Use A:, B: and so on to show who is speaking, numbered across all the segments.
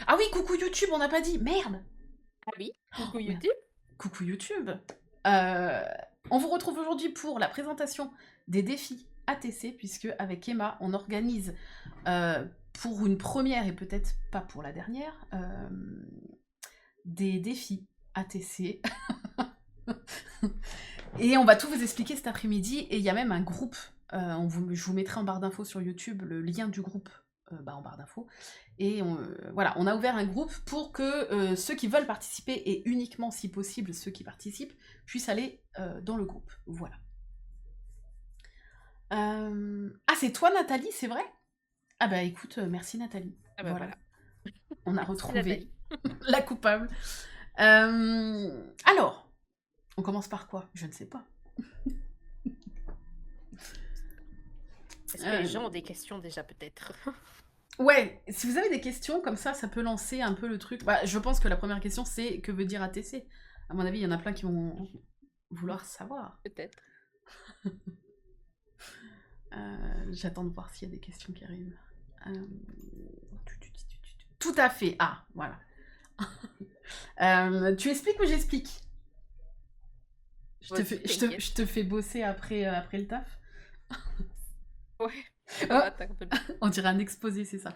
A: Ah oui, coucou YouTube, on n'a pas dit. Merde.
B: Ah oui, coucou
A: Merde.
B: YouTube.
A: Coucou YouTube. Euh, on vous retrouve aujourd'hui pour la présentation des défis ATC, puisque avec Emma, on organise pour une première et peut-être pas pour la dernière, des défis ATC. Et on va tout vous expliquer cet après-midi. Et il y a même un groupe. Je vous mettrai en barre d'infos sur YouTube le lien du groupe en barre d'infos. Et voilà, on a ouvert un groupe pour que ceux qui veulent participer, et uniquement si possible ceux qui participent, puissent aller dans le groupe. Voilà. Ah, c'est toi Nathalie, c'est vrai? Ah bah écoute, merci Nathalie.
B: Ah bah
A: Voilà,
B: voilà.
A: on a
B: Merci
A: retrouvé
B: Nathalie.
A: la coupable. Alors, on commence par quoi? Je ne sais pas.
B: Est-ce que les gens ont des questions déjà peut-être?
A: Ouais, si vous avez des questions comme ça peut lancer un peu le truc. Bah, je pense que la première question, c'est que veut dire ATC? À mon avis, il y en a plein qui vont vouloir savoir.
B: Peut-être.
A: J'attends de voir s'il y a des questions qui arrivent. Euh, Tout à fait. Ah, voilà. Tu expliques ou j'explique?
B: Vas-y, t'inquiète.
A: Je te fais bosser après le taf.
B: Ouais. Ça
A: Oh,
B: va, t'as un peu de-
A: on dirait un exposé, c'est ça.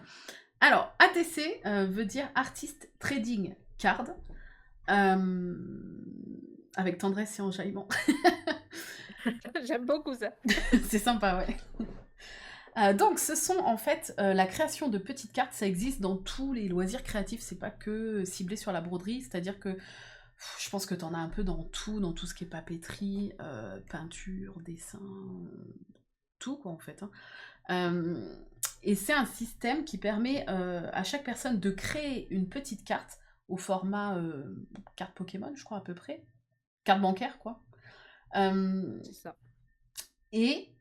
A: Alors, ATC veut dire Artist Trading Card. Avec tendresse et enjaillement.
B: J'aime beaucoup ça.
A: C'est sympa, ouais. Donc, ce sont en fait la création de petites cartes. Ça existe dans tous les loisirs créatifs. C'est pas que ciblé sur la broderie. C'est-à-dire que je pense que t'en as un peu dans tout ce qui est papeterie, peinture, dessin, tout quoi en fait. Hein. Et c'est un système qui permet à chaque personne de créer une petite carte au format carte Pokémon, je crois à peu près. Carte bancaire, quoi.
B: C'est ça.
A: Et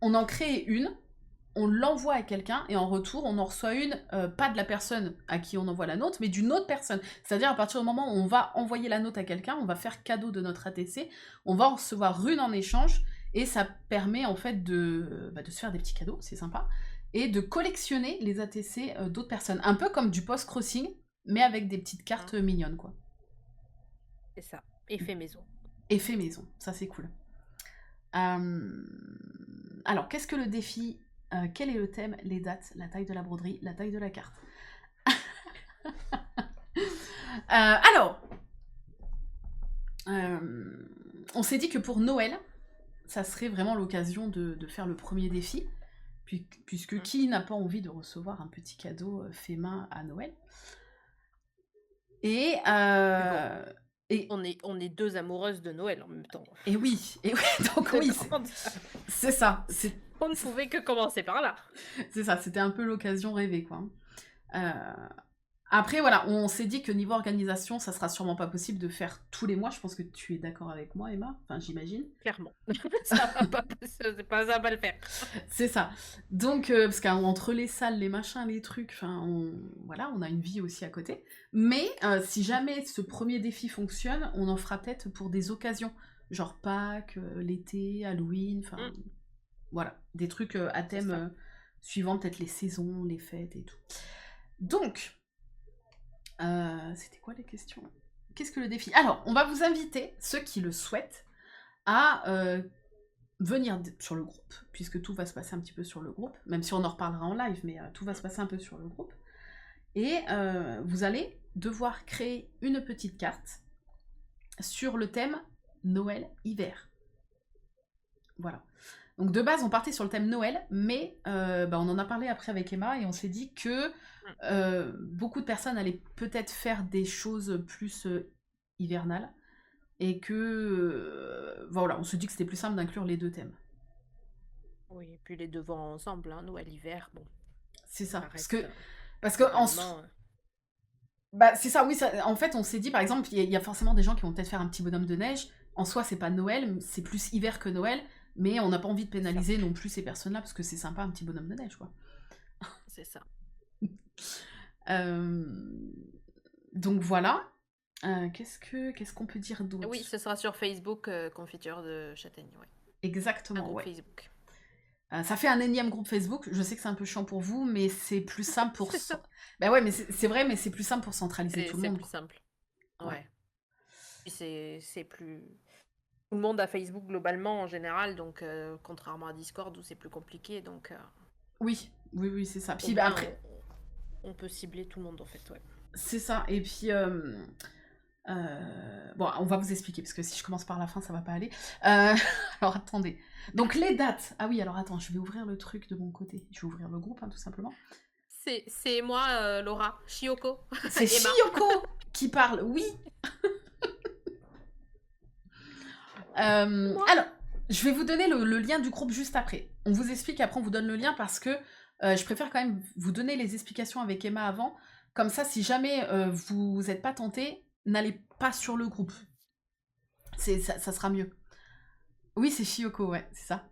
A: on en crée une, on l'envoie à quelqu'un, et en retour, on en reçoit une, pas de la personne à qui on envoie la note, mais d'une autre personne. C'est-à-dire, à partir du moment où on va envoyer la note à quelqu'un, on va faire cadeau de notre ATC, on va en recevoir une en échange, et ça permet en fait de se faire des petits cadeaux, c'est sympa, et de collectionner les ATC d'autres personnes. Un peu comme du post-crossing, mais avec des petites cartes mignonnes, quoi.
B: C'est ça. Effet maison.
A: Effet maison, ça c'est cool. Alors, qu'est-ce que le défi? Quel est le thème? Les dates, la taille de la broderie, la taille de la carte. Alors, on s'est dit que pour Noël, ça serait vraiment l'occasion de faire le premier défi, puisque qui n'a pas envie de recevoir un petit cadeau fait main à Noël? Et,
B: Bon,
A: et,
B: on est deux amoureuses de Noël en même temps.
A: et oui, donc oui, c'est ça.
B: On ne pouvait que commencer par là.
A: C'est ça, c'était un peu l'occasion rêvée, quoi. Après, voilà, on s'est dit que niveau organisation, ça sera sûrement pas possible de faire tous les mois. Je pense que tu es d'accord avec moi, Emma. Enfin, j'imagine.
B: Clairement. Ça va pas, ça va le faire.
A: C'est ça. Donc, parce qu'entre les salles, les machins, les trucs, enfin, voilà, on a une vie aussi à côté. Mais si jamais ce premier défi fonctionne, on en fera peut-être pour des occasions. Genre Pâques, l'été, Halloween, enfin, voilà. Des trucs à thème suivant peut-être les saisons, les fêtes et tout. Donc, c'était quoi les questions? Qu'est-ce que le défi? Alors, on va vous inviter, ceux qui le souhaitent, à venir sur le groupe, puisque tout va se passer un petit peu sur le groupe, même si on en reparlera en live, mais tout va se passer un peu sur le groupe. Et vous allez devoir créer une petite carte sur le thème Noël-Hiver. Voilà. Donc de base, on partait sur le thème Noël, mais on en a parlé après avec Emma, et on s'est dit que beaucoup de personnes allaient peut-être faire des choses plus hivernales, et que voilà, on se dit que c'était plus simple d'inclure les deux thèmes.
B: Oui, et puis les deux vont ensemble, hein, Noël, hiver, bon,
A: C'est ça.
B: ça
A: Parce
B: reste
A: que, parce que
B: globalement.
A: bah, c'est ça, oui. En fait, on s'est dit, par exemple, il y a forcément des gens qui vont peut-être faire un petit bonhomme de neige. En soi, c'est pas Noël, c'est plus hiver que Noël, mais on n'a pas envie de pénaliser non plus ces personnes-là, parce que c'est sympa un petit bonhomme de neige, quoi.
B: C'est ça.
A: Donc voilà. Qu'est-ce qu'on peut dire d'autre?
B: Oui, ce sera sur Facebook, Confiture de Châtaigne, ouais. Un
A: Exactement,
B: groupe
A: ouais.
B: Facebook.
A: Ça fait un énième groupe Facebook. Je sais que c'est un peu chiant pour vous, mais c'est plus simple pour...
B: C'est ça.
A: Bah ouais, mais c'est vrai, mais c'est plus simple pour centraliser tout le
B: C'est
A: monde,
B: plus
A: quoi.
B: simple.
A: Ouais.
B: Ouais. Puis c'est plus... Tout le monde a Facebook globalement en général, donc contrairement à Discord où c'est plus compliqué, donc
A: Oui, oui, oui, c'est ça.
B: au
A: Puis bah,
B: moins
A: après,
B: on peut cibler tout le monde en fait, ouais.
A: c'est ça. Et puis, bon, on va vous expliquer, parce que si je commence par la fin, ça va pas aller. Alors, attendez. Donc, les dates. Ah oui, alors attends, je vais ouvrir le truc de mon côté. Je vais ouvrir le groupe, hein, tout simplement.
B: C'est moi, Laura, Shioko,
A: C'est
B: Emma.
A: Chiyoko qui parle, oui.
B: Moi.
A: Alors, je vais vous donner le lien du groupe juste après. On vous explique, après on vous donne le lien, parce que je préfère quand même vous donner les explications avec Emma avant. Comme ça, si jamais vous n'êtes pas tenté, n'allez pas sur le groupe. Ça sera mieux. Oui, c'est Chiyoko, ouais, c'est ça.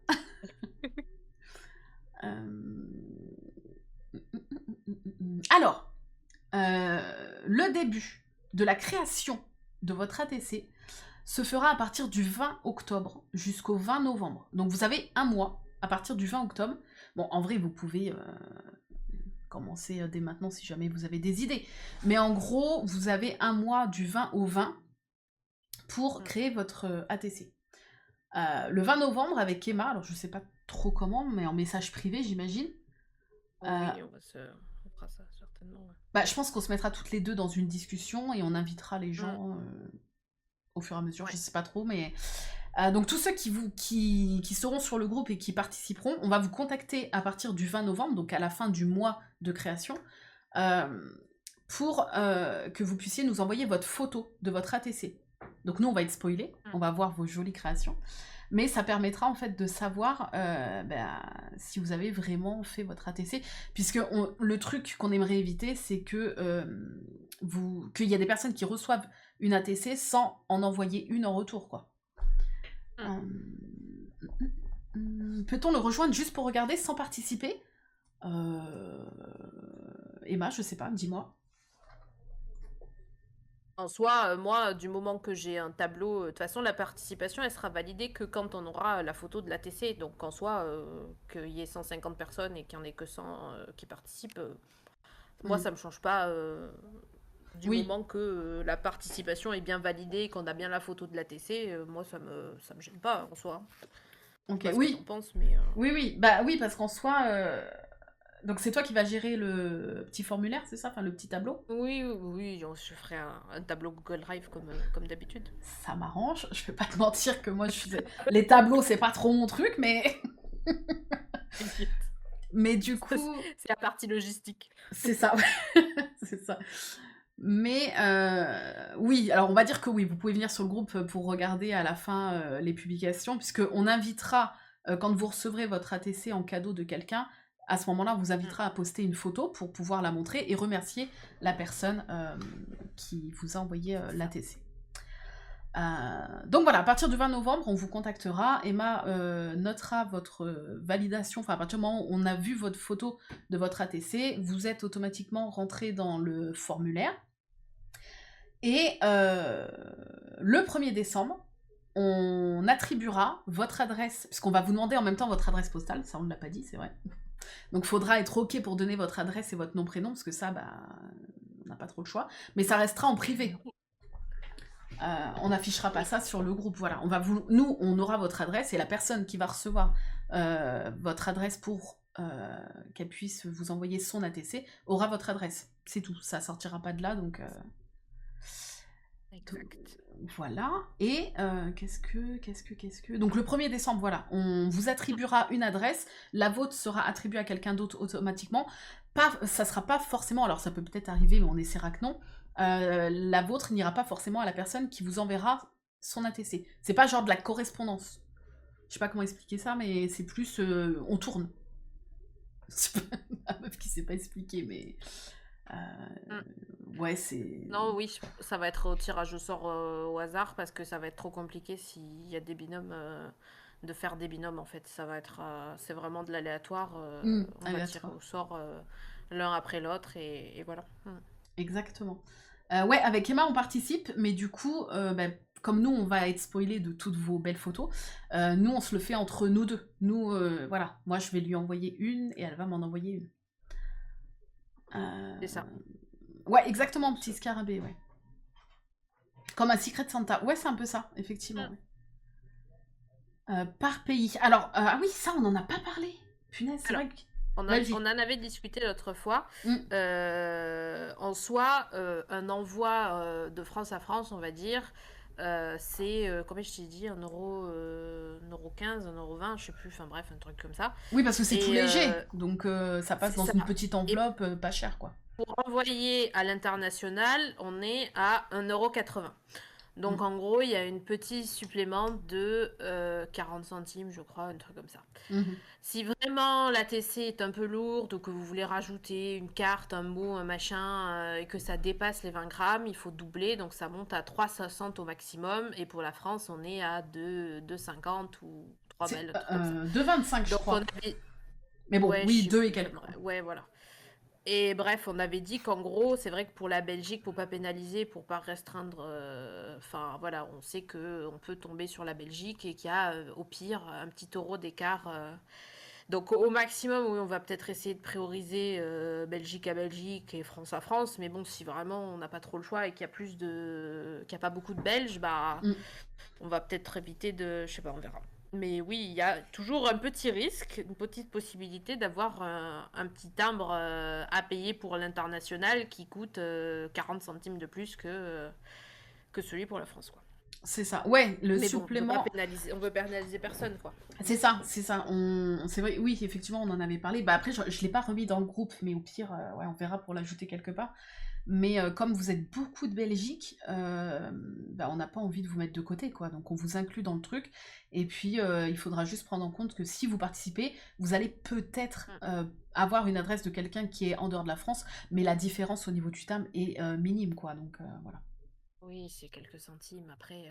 A: Alors, le début de la création de votre ATC se fera à partir du 20 octobre jusqu'au 20 novembre. Donc vous avez un mois à partir du 20 octobre. Bon, en vrai, vous pouvez commencer dès maintenant si jamais vous avez des idées. Mais en gros, vous avez un mois du 20 au 20 pour créer votre ATC. Le 20 novembre avec Emma, alors je sais pas trop comment, mais en message privé, j'imagine.
B: Oui, on fera ça certainement. Ouais.
A: Bah, je pense qu'on se mettra toutes les deux dans une discussion et on invitera les gens au fur et à mesure,
B: Ouais.
A: je sais pas trop, mais... donc tous ceux qui seront sur le groupe et qui participeront, on va vous contacter à partir du 20 novembre, donc à la fin du mois de création, pour que vous puissiez nous envoyer votre photo de votre ATC. Donc nous, on va être spoilés, on va voir vos jolies créations, mais ça permettra en fait de savoir si vous avez vraiment fait votre ATC, puisque le truc qu'on aimerait éviter, c'est que qu'il y a des personnes qui reçoivent une ATC sans en envoyer une en retour, quoi. Peut-on le rejoindre juste pour regarder sans participer Emma, je sais pas, dis-moi.
B: En soi, moi, du moment que j'ai un tableau, de toute façon, la participation, elle sera validée que quand on aura la photo de l'ATC. Donc, en soi, qu'il y ait 150 personnes et qu'il n'y en ait que 100 qui participent, moi, ça me change pas du
A: Oui.
B: moment que la participation est bien validée et qu'on a bien la photo de l'ATC. Moi, ça me gêne pas, en soi.
A: Ok,
B: Je sais pas ce que
A: oui.
B: t'en penses, mais...
A: Oui, oui. Bah oui, parce qu'en soi... Donc c'est toi qui vas gérer le petit formulaire, c'est ça? Enfin, le petit tableau?
B: Oui, oui, je ferai un tableau Google Drive comme d'habitude.
A: Ça m'arrange. Je vais pas te mentir que moi, les tableaux, c'est pas trop mon truc, mais... Mais du coup...
B: C'est la partie logistique.
A: C'est ça, c'est ça. Mais oui, alors on va dire que oui, vous pouvez venir sur le groupe pour regarder à la fin les publications, puisqu'on invitera, quand vous recevrez votre ATC en cadeau de quelqu'un, à ce moment-là, on vous invitera à poster une photo pour pouvoir la montrer et remercier la personne qui vous a envoyé l'ATC. Donc voilà, à partir du 20 novembre, on vous contactera. Emma notera votre validation. Enfin, à partir du moment où on a vu votre photo de votre ATC, vous êtes automatiquement rentré dans le formulaire. Et le 1er décembre, on attribuera votre adresse, puisqu'on va vous demander en même temps votre adresse postale, ça on ne l'a pas dit, c'est vrai. Donc il faudra être OK pour donner votre adresse et votre nom, prénom, parce que ça, on n'a pas trop le choix. Mais ça restera en privé. On n'affichera pas ça sur le groupe. Voilà, nous, on aura votre adresse et la personne qui va recevoir votre adresse pour qu'elle puisse vous envoyer son ATC aura votre adresse. C'est tout. Ça sortira pas de là, donc.
B: Exact.
A: Voilà. Et qu'est-ce que. Donc le 1er décembre, voilà, on vous attribuera une adresse. La vôtre sera attribuée à quelqu'un d'autre automatiquement. Ça sera pas forcément. Alors ça peut peut-être arriver, mais on essaiera que non. La vôtre n'ira pas forcément à la personne qui vous enverra son ATC. C'est pas genre de la correspondance. Je sais pas comment expliquer ça, mais c'est plus on tourne. C'est pas la meuf qui sait pas expliquer, mais ouais, c'est...
B: Non, oui, ça va être au tirage au sort au hasard parce que ça va être trop compliqué s'il y a des binômes, de faire des binômes en fait. Ça va être, c'est vraiment de l'aléatoire. On va tirer au sort l'un après l'autre et voilà.
A: Exactement. Ouais, avec Emma, on participe, mais du coup, comme nous, on va être spoilé de toutes vos belles photos, nous, on se le fait entre nous deux. Nous, voilà, moi, je vais lui envoyer une et elle va m'en envoyer une.
B: C'est ça.
A: Ouais, exactement, petit scarabée, ouais. Comme un Secret Santa. Ouais, c'est un peu ça, effectivement. Ouais. Par pays. Alors, ah oui, ça, on n'en a pas parlé. Punaise, c'est vrai que...
B: On en avait discuté l'autre fois. En soi, un envoi de France à France, on va dire, c'est, combien je t'ai dit, 1,15 €, 1,20 €, je sais plus, enfin bref, un truc comme ça.
A: Oui, parce que c'est tout léger, donc ça passe dans une petite enveloppe, pas cher, quoi.
B: Pour envoyer à l'international, on est à 1,80 €. Donc en gros, il y a un petit supplément de 40 centimes, je crois, un truc comme ça. Si vraiment la TC est un peu lourde ou que vous voulez rajouter une carte, un mot, un machin, et que ça dépasse les 20 grammes, il faut doubler, donc ça monte à 3,60 € au maximum. Et pour la France, on est à 2,50 ou 3 balles.
A: 2,25, je crois. Mais bon,
B: ouais,
A: oui, 2 et quelques.
B: Ouais, voilà. Et bref, on avait dit qu'en gros, c'est vrai que pour la Belgique, pour pas pénaliser, pour pas restreindre, enfin voilà, on sait qu'on peut tomber sur la Belgique et qu'il y a au pire un petit euro d'écart. Donc au maximum, oui, on va peut-être essayer de prioriser Belgique à Belgique et France à France. Mais bon, si vraiment on n'a pas trop le choix et qu'il y a qu'il y a pas beaucoup de Belges, bah on va peut-être éviter de, je sais pas, on verra. Mais oui, il y a toujours un petit risque, une petite possibilité d'avoir un petit timbre à payer pour l'international qui coûte 40 centimes de plus que celui pour la France, quoi.
A: C'est ça. Ouais, le
B: Mais
A: supplément...
B: bon, on veut pénaliser personne, quoi.
A: C'est ça, c'est ça. C'est vrai, oui, effectivement, on en avait parlé. Bah après, je l'ai pas remis dans le groupe, mais au pire, ouais, on verra pour l'ajouter quelque part. Mais comme vous êtes beaucoup de Belgique, bah, on n'a pas envie de vous mettre de côté, quoi. Donc on vous inclut dans le truc. Et puis il faudra juste prendre en compte que si vous participez, vous allez peut-être avoir une adresse de quelqu'un qui est en dehors de la France, mais la différence au niveau du timbre est minime, quoi. Donc voilà.
B: Oui, c'est quelques centimes. Après,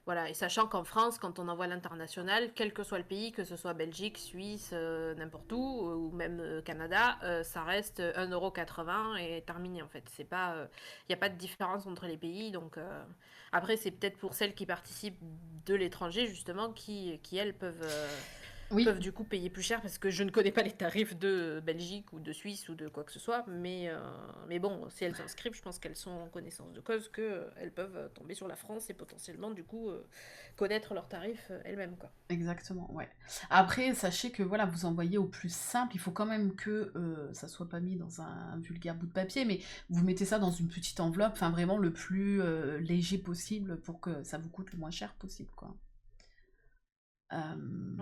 B: voilà. Et sachant qu'en France, quand on envoie l'international, quel que soit le pays, que ce soit Belgique, Suisse, n'importe où, ou même Canada, ça reste 1,80 € et terminé, en fait. C'est pas, il n'y a pas de différence entre les pays. Donc, après, c'est peut-être pour celles qui participent de l'étranger, justement, qui elles, peuvent du coup payer plus cher parce que je ne connais pas les tarifs de Belgique ou de Suisse ou de quoi que ce soit. Mais bon, si elles s'inscrivent, je pense qu'elles sont en connaissance de cause, qu'elles peuvent tomber sur la France et potentiellement, du coup, connaître leurs tarifs elles-mêmes, quoi.
A: Exactement, ouais. Après, sachez que voilà, vous envoyez au plus simple. Il faut quand même que ça soit pas mis dans un vulgaire bout de papier, mais vous mettez ça dans une petite enveloppe, enfin vraiment le plus léger possible pour que ça vous coûte le moins cher possible, quoi.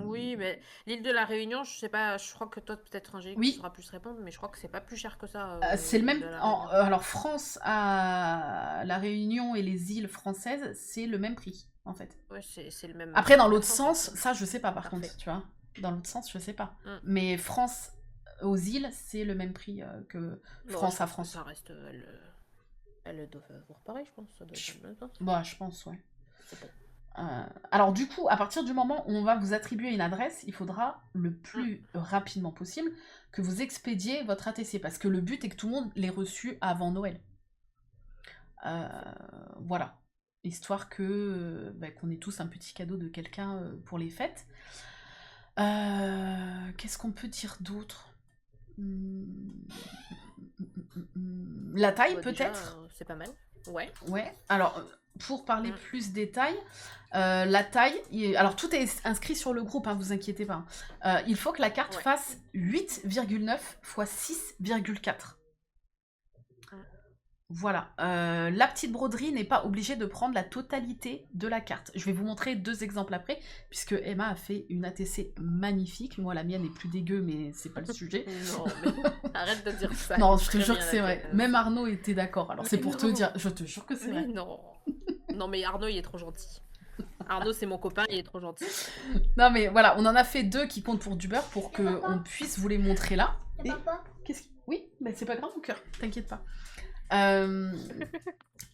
B: Oui, mais l'île de la Réunion, je sais pas, je crois que toi, peut-être Angélique, tu sauras plus répondre, mais je crois que c'est pas plus cher que ça.
A: C'est le même.
B: de la Réunion.
A: Alors, France à La Réunion et les îles françaises, c'est le même prix, en fait.
B: Ouais, c'est le même.
A: Après, dans l'autre sens, ça, je sais pas, par
B: Parfait.
A: contre, tu vois. Dans l'autre sens, je sais pas. Mais France aux îles, c'est le même prix que France à France.
B: Ça reste. Elles doivent avoir pareil, je pense. Ça doit être le même temps.
A: Bah, je pense, ouais.
B: C'est bon.
A: Alors du coup, à partir du moment où on va vous attribuer une adresse, il faudra le plus rapidement possible que vous expédiez votre ATC, parce que le but est que tout le monde l'ait reçu avant Noël. Voilà. Histoire que qu'on ait tous un petit cadeau de quelqu'un pour les fêtes. Qu'est-ce qu'on peut dire d'autre? La taille, peut-être?
B: C'est pas mal. Ouais.
A: Ouais. Alors, pour parler plus détail, la taille, alors tout est inscrit sur le groupe, hein, vous inquiétez pas. Il faut que la carte fasse 8,9 x 6,4. Voilà. La petite broderie n'est pas obligée de prendre la totalité de la carte. Je vais vous montrer 2 exemples après, puisque Emma a fait une ATC magnifique. Moi, la mienne est plus dégueu, mais c'est pas le sujet.
B: Non, mais arrête de dire ça.
A: Non, je te jure que c'est vrai. Même Arnaud était d'accord. Alors, c'est pour te dire, je te jure que c'est vrai.
B: Non. Non, mais Arnaud, il est trop gentil. Arnaud, c'est mon copain, il est trop gentil.
A: Non, mais voilà, on en a fait 2 qui comptent pour du beurre pour qu'on puisse vous les montrer là.
C: Et papa
A: Oui, mais c'est pas grave, mon cœur, t'inquiète pas.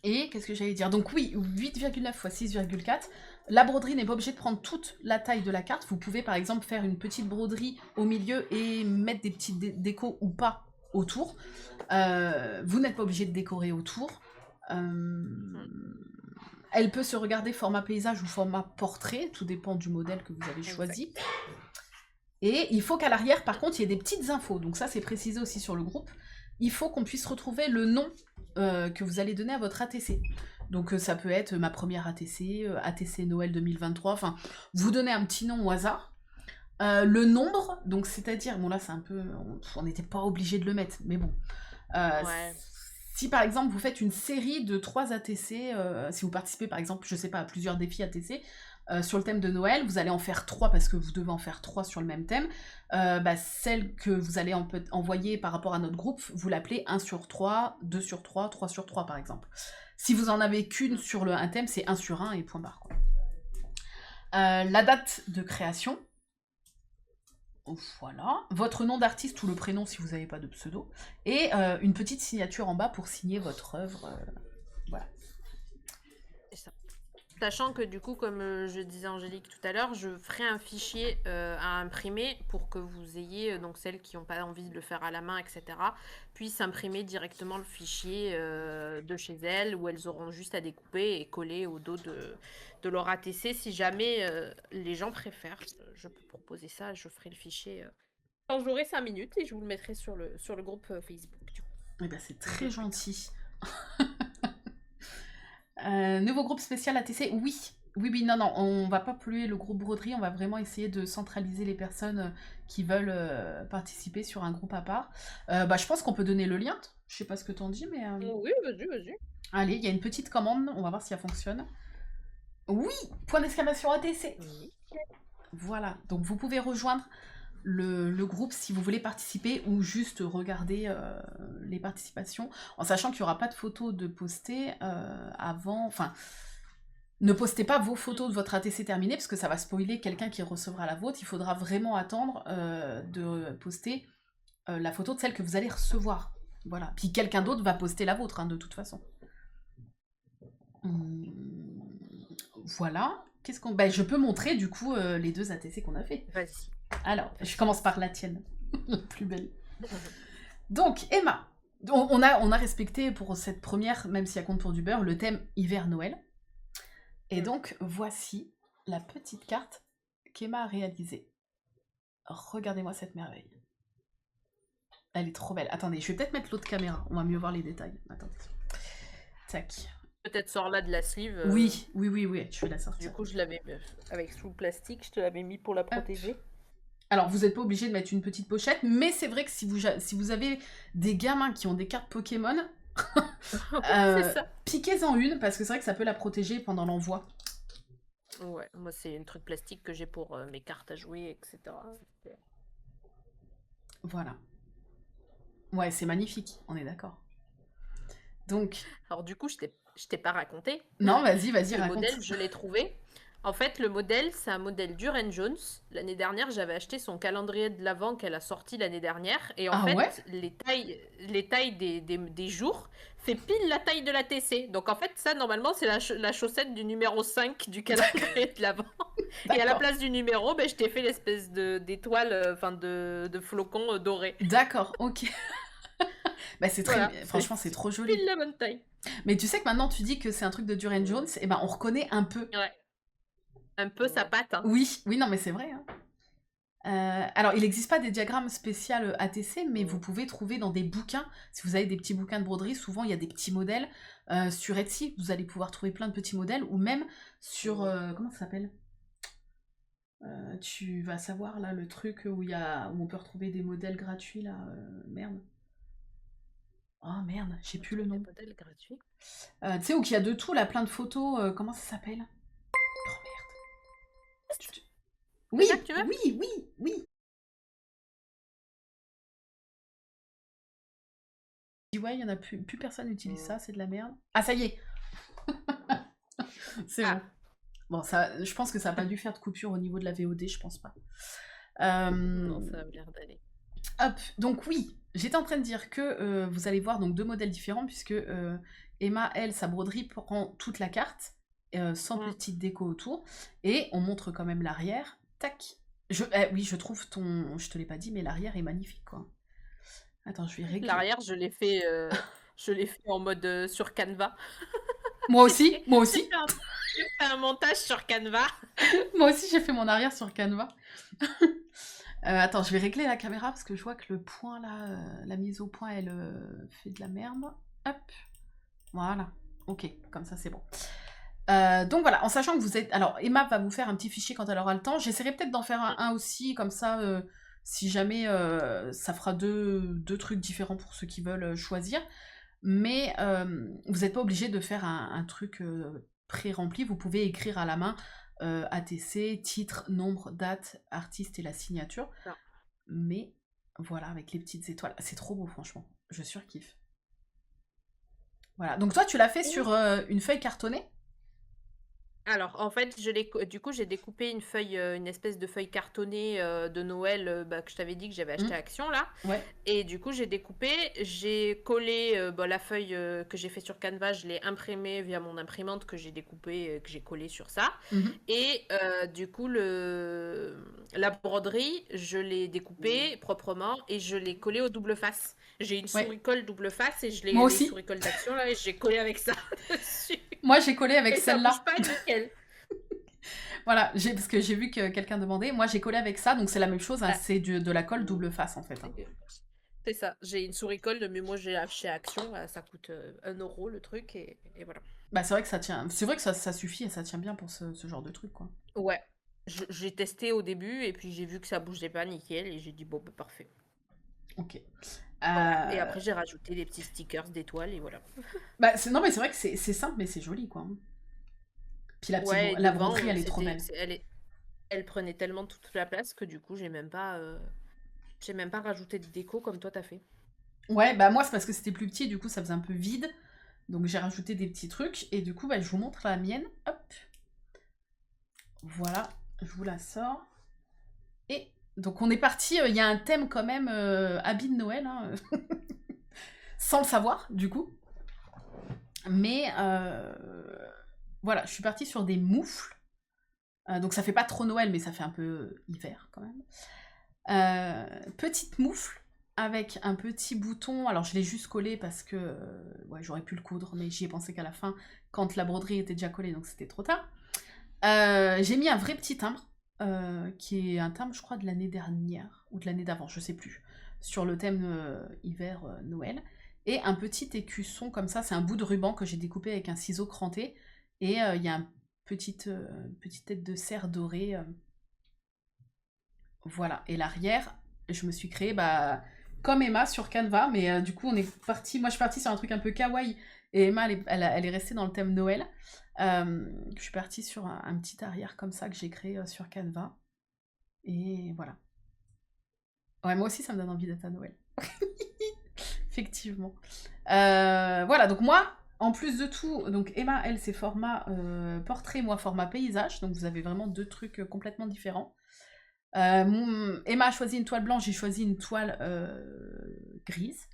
A: Et qu'est-ce que j'allais dire? Donc oui, 8,9 x 6,4. La broderie n'est pas obligée de prendre toute la taille de la carte. Vous pouvez par exemple faire une petite broderie au milieu et mettre des petites décos ou pas autour. Vous n'êtes pas obligé de décorer autour. Elle peut se regarder format paysage ou format portrait, tout dépend du modèle que vous avez choisi. Et il faut qu'à l'arrière, par contre, il y ait des petites infos. Donc ça, c'est précisé aussi sur le groupe. Il faut qu'on puisse retrouver le nom que vous allez donner à votre ATC. Donc ça peut être ma première ATC, ATC Noël 2023, enfin, vous donnez un petit nom au hasard. Le nombre, donc c'est-à-dire, bon là c'est un peu, on n'était pas obligé de le mettre, mais bon. Si par exemple vous faites une série de 3 ATC, si vous participez par exemple, je sais pas, à plusieurs défis ATC, sur le thème de Noël, vous allez en faire 3 parce que vous devez en faire 3 sur le même thème. Celle que vous allez envoyer par rapport à notre groupe, vous l'appelez 1 sur 3, 2 sur 3, 3 sur 3 par exemple. Si vous en avez qu'une sur un thème, c'est 1 sur 1 et point barre, quoi. La date de création. Voilà. Votre nom d'artiste ou le prénom si vous n'avez pas de pseudo. Et une petite signature en bas pour signer votre œuvre. Voilà.
B: C'est ça. Sachant que du coup, comme je disais Angélique tout à l'heure, je ferai un fichier à imprimer pour que vous ayez, donc celles qui n'ont pas envie de le faire à la main, etc., puissent imprimer directement le fichier de chez elles, où elles auront juste à découper et coller au dos de leur ATC. Si jamais les gens préfèrent, je peux proposer ça, je ferai le fichier quand j'aurai 5 minutes et je vous le mettrai sur le groupe Facebook. Du coup.
A: Eh ben, c'est très gentil. Nouveau groupe spécial ATC, oui. Oui, non, on va pas polluer le groupe broderie, on va vraiment essayer de centraliser les personnes qui veulent participer sur un groupe à part. Je pense qu'on peut donner le lien, je sais pas ce que t'en dis, mais...
B: Oui, vas-y.
A: Allez, il y a une petite commande, on va voir si elle fonctionne. Oui, point d'exclamation ATC.
B: Oui.
A: Voilà, donc vous pouvez rejoindre le groupe si vous voulez participer ou juste regarder les participations, en sachant qu'il n'y aura pas de photos de poster avant... Enfin, ne postez pas vos photos de votre ATC terminé, parce que ça va spoiler quelqu'un qui recevra la vôtre. Il faudra vraiment attendre de poster la photo de celle que vous allez recevoir. Voilà. Puis quelqu'un d'autre va poster la vôtre, de toute façon. Voilà. Qu'est-ce qu'on... je peux montrer, du coup, les 2 ATC qu'on a fait.
B: Vas-y.
A: Alors, je commence par la tienne, la plus belle. Donc, Emma, on a respecté pour cette première, même si elle compte pour du beurre, le thème hiver-Noël. Et donc, voici la petite carte qu'Emma a réalisée. Regardez-moi cette merveille. Elle est trop belle. Attendez, je vais peut-être mettre l'autre caméra, on va mieux voir les détails. Attendez. Tac.
B: Peut-être sors là de la sleeve.
A: Oui, je vais la sortir.
B: Du coup, je l'avais avec sous le plastique, je te l'avais mis pour la protéger.
A: Alors, vous n'êtes pas obligé de mettre une petite pochette, mais c'est vrai que si vous avez des gamins qui ont des cartes Pokémon, piquez-en une, parce que c'est vrai que ça peut la protéger pendant l'envoi.
B: Ouais, moi c'est un truc plastique que j'ai pour mes cartes à jouer, etc.
A: Voilà. Ouais, c'est magnifique, on est d'accord. Donc...
B: Alors du coup, je t'ai pas raconté.
A: Non, vas-y, raconte.
B: Le modèle, je l'ai trouvé. En fait, le modèle, c'est un modèle d'Uren Jones. L'année dernière, j'avais acheté son calendrier de l'Avent qu'elle a sorti l'année dernière. Et en fait, les tailles des jours, c'est pile la taille de la TC. Donc en fait, ça, normalement, c'est la chaussette du numéro 5 du calendrier de l'Avent. Et à la place du numéro, je t'ai fait l'espèce d'étoile, de flocons dorés.
A: D'accord, ok. C'est très... Voilà, franchement, c'est trop joli.
B: Pile la bonne taille.
A: Mais tu sais que maintenant, tu dis que c'est un truc de Duran Jones, et on reconnaît un peu.
B: Ouais. Un peu sa patte. Hein.
A: Oui, non, mais c'est vrai. Alors, il n'existe pas des diagrammes spéciaux ATC, mais vous pouvez trouver dans des bouquins, si vous avez des petits bouquins de broderie, souvent il y a des petits modèles. Sur Etsy, vous allez pouvoir trouver plein de petits modèles, ou même sur... comment ça s'appelle tu vas savoir, là, le truc où on peut retrouver des modèles gratuits, là. Merde. Oh merde, je sais plus le nom.
B: Des modèles gratuits.
A: Tu sais, où il y a de tout, là, plein de photos. Comment ça s'appelle ? Oh merde. Oui, oui. Ouais, il y en a plus personne n'utilise ça, c'est de la merde. Ah, ça y est. C'est bon. Bon, ça, je pense que ça n'a pas dû faire de coupure au niveau de la VOD, je pense pas.
B: Non, ça a l'air d'aller.
A: Hop, donc oui, j'étais en train de dire que vous allez voir donc 2 modèles différents, puisque Emma, elle, sa broderie prend toute la carte, sans petite déco autour, et on montre quand même l'arrière. Tac. Oui, je trouve je te l'ai pas dit, mais l'arrière est magnifique, quoi. Attends, je vais régler.
B: L'arrière, je l'ai fait en mode sur Canva.
A: Moi aussi, moi
B: J'ai
A: aussi.
B: fait un, j'ai fait un montage sur Canva.
A: Moi aussi, j'ai fait mon arrière sur Canva. Attends, je vais régler la caméra parce que je vois que le point là, la mise au point, elle fait de la merde. Hop, voilà. Ok, comme ça c'est bon. Donc voilà, en sachant que vous êtes... Alors, Emma va vous faire un petit fichier quand elle aura le temps. J'essaierai peut-être d'en faire un aussi, comme ça, si jamais ça fera deux trucs différents pour ceux qui veulent choisir. Mais vous n'êtes pas obligé de faire un truc pré-rempli. Vous pouvez écrire à la main ATC, titre, nombre, date, artiste et la signature.
B: Non.
A: Mais voilà, avec les petites étoiles. C'est trop beau, franchement. Je surkiffe. Voilà. Donc toi, tu l'as fait sur une feuille cartonnée?
B: Alors, en fait, du coup, j'ai découpé une feuille, une espèce de feuille cartonnée de Noël que je t'avais dit que j'avais acheté à Action là.
A: Ouais.
B: Et du coup, j'ai découpé, j'ai collé la feuille que j'ai fait sur Canva, je l'ai imprimée via mon imprimante que j'ai découpée, que j'ai collée sur ça. Et du coup, la broderie, je l'ai découpée proprement et je l'ai collée au double face. J'ai une souris-colle double face et
A: Moi
B: les
A: aussi.
B: souris-colles d'Action là, et j'ai collé avec ça dessus.
A: Moi, j'ai collé avec
B: Et ça
A: celle-là.
B: bouge pas, nickel.
A: Voilà, parce que j'ai vu que quelqu'un demandait. Moi, j'ai collé avec ça, donc c'est la même chose. Hein,
B: Ah.
A: c'est de la colle double face, en fait. Hein.
B: C'est ça. J'ai une souris-colle, mais moi, j'ai acheté Action. Ça coûte 1 € le truc, et voilà.
A: Bah, c'est vrai que ça tient. C'est vrai que ça suffit et ça tient bien pour ce genre de truc, quoi.
B: Ouais. J'ai testé au début, et puis j'ai vu que ça bougeait pas nickel, et j'ai dit, bon, bah, parfait.
A: Ok.
B: Voilà. Et après, j'ai rajouté des petits stickers d'étoiles, et voilà.
A: Bah, non, mais c'est vrai que c'est simple, mais c'est joli, quoi. Puis la petite
B: Ouais, et
A: la
B: devant,
A: broderie, elle est trop belle.
B: elle prenait tellement toute la place que du coup, j'ai même pas rajouté de déco comme toi t'as fait.
A: Ouais, bah moi, c'est parce que c'était plus petit, du coup, ça faisait un peu vide. Donc j'ai rajouté des petits trucs. Et du coup, bah, je vous montre la mienne. Hop. Voilà, je vous la sors. Et donc on est parti, il y a un thème quand même habit de Noël, hein, sans le savoir, du coup. Mais voilà, je suis partie sur des moufles. Donc ça fait pas trop Noël, mais ça fait un peu hiver quand même. Petite moufle avec un petit bouton. Alors je l'ai juste collé parce que ouais, j'aurais pu le coudre, mais j'y ai pensé qu'à la fin, quand la broderie était déjà collée, donc c'était trop tard. J'ai mis un vrai petit timbre, qui est un timbre, je crois, de l'année dernière, ou de l'année d'avant, je sais plus, sur le thème hiver-Noël. Et un petit écusson comme ça, c'est un bout de ruban que j'ai découpé avec un ciseau cranté. Et il y a une petite tête de cerf dorée. Voilà. Et l'arrière, je me suis créé comme Emma sur Canva, mais du coup, on est parti. Moi, je suis partie sur un truc un peu kawaii. Et Emma, elle est restée dans le thème Noël. Je suis partie sur un petit arrière comme ça que j'ai créé sur Canva. Et voilà. Ouais, moi aussi, ça me donne envie d'être à Noël. Effectivement. Voilà, donc moi, en plus de tout, donc Emma, elle, c'est format portrait, moi, format paysage. Donc vous avez vraiment deux trucs complètement différents. Emma a choisi une toile blanche, j'ai choisi une toile grise.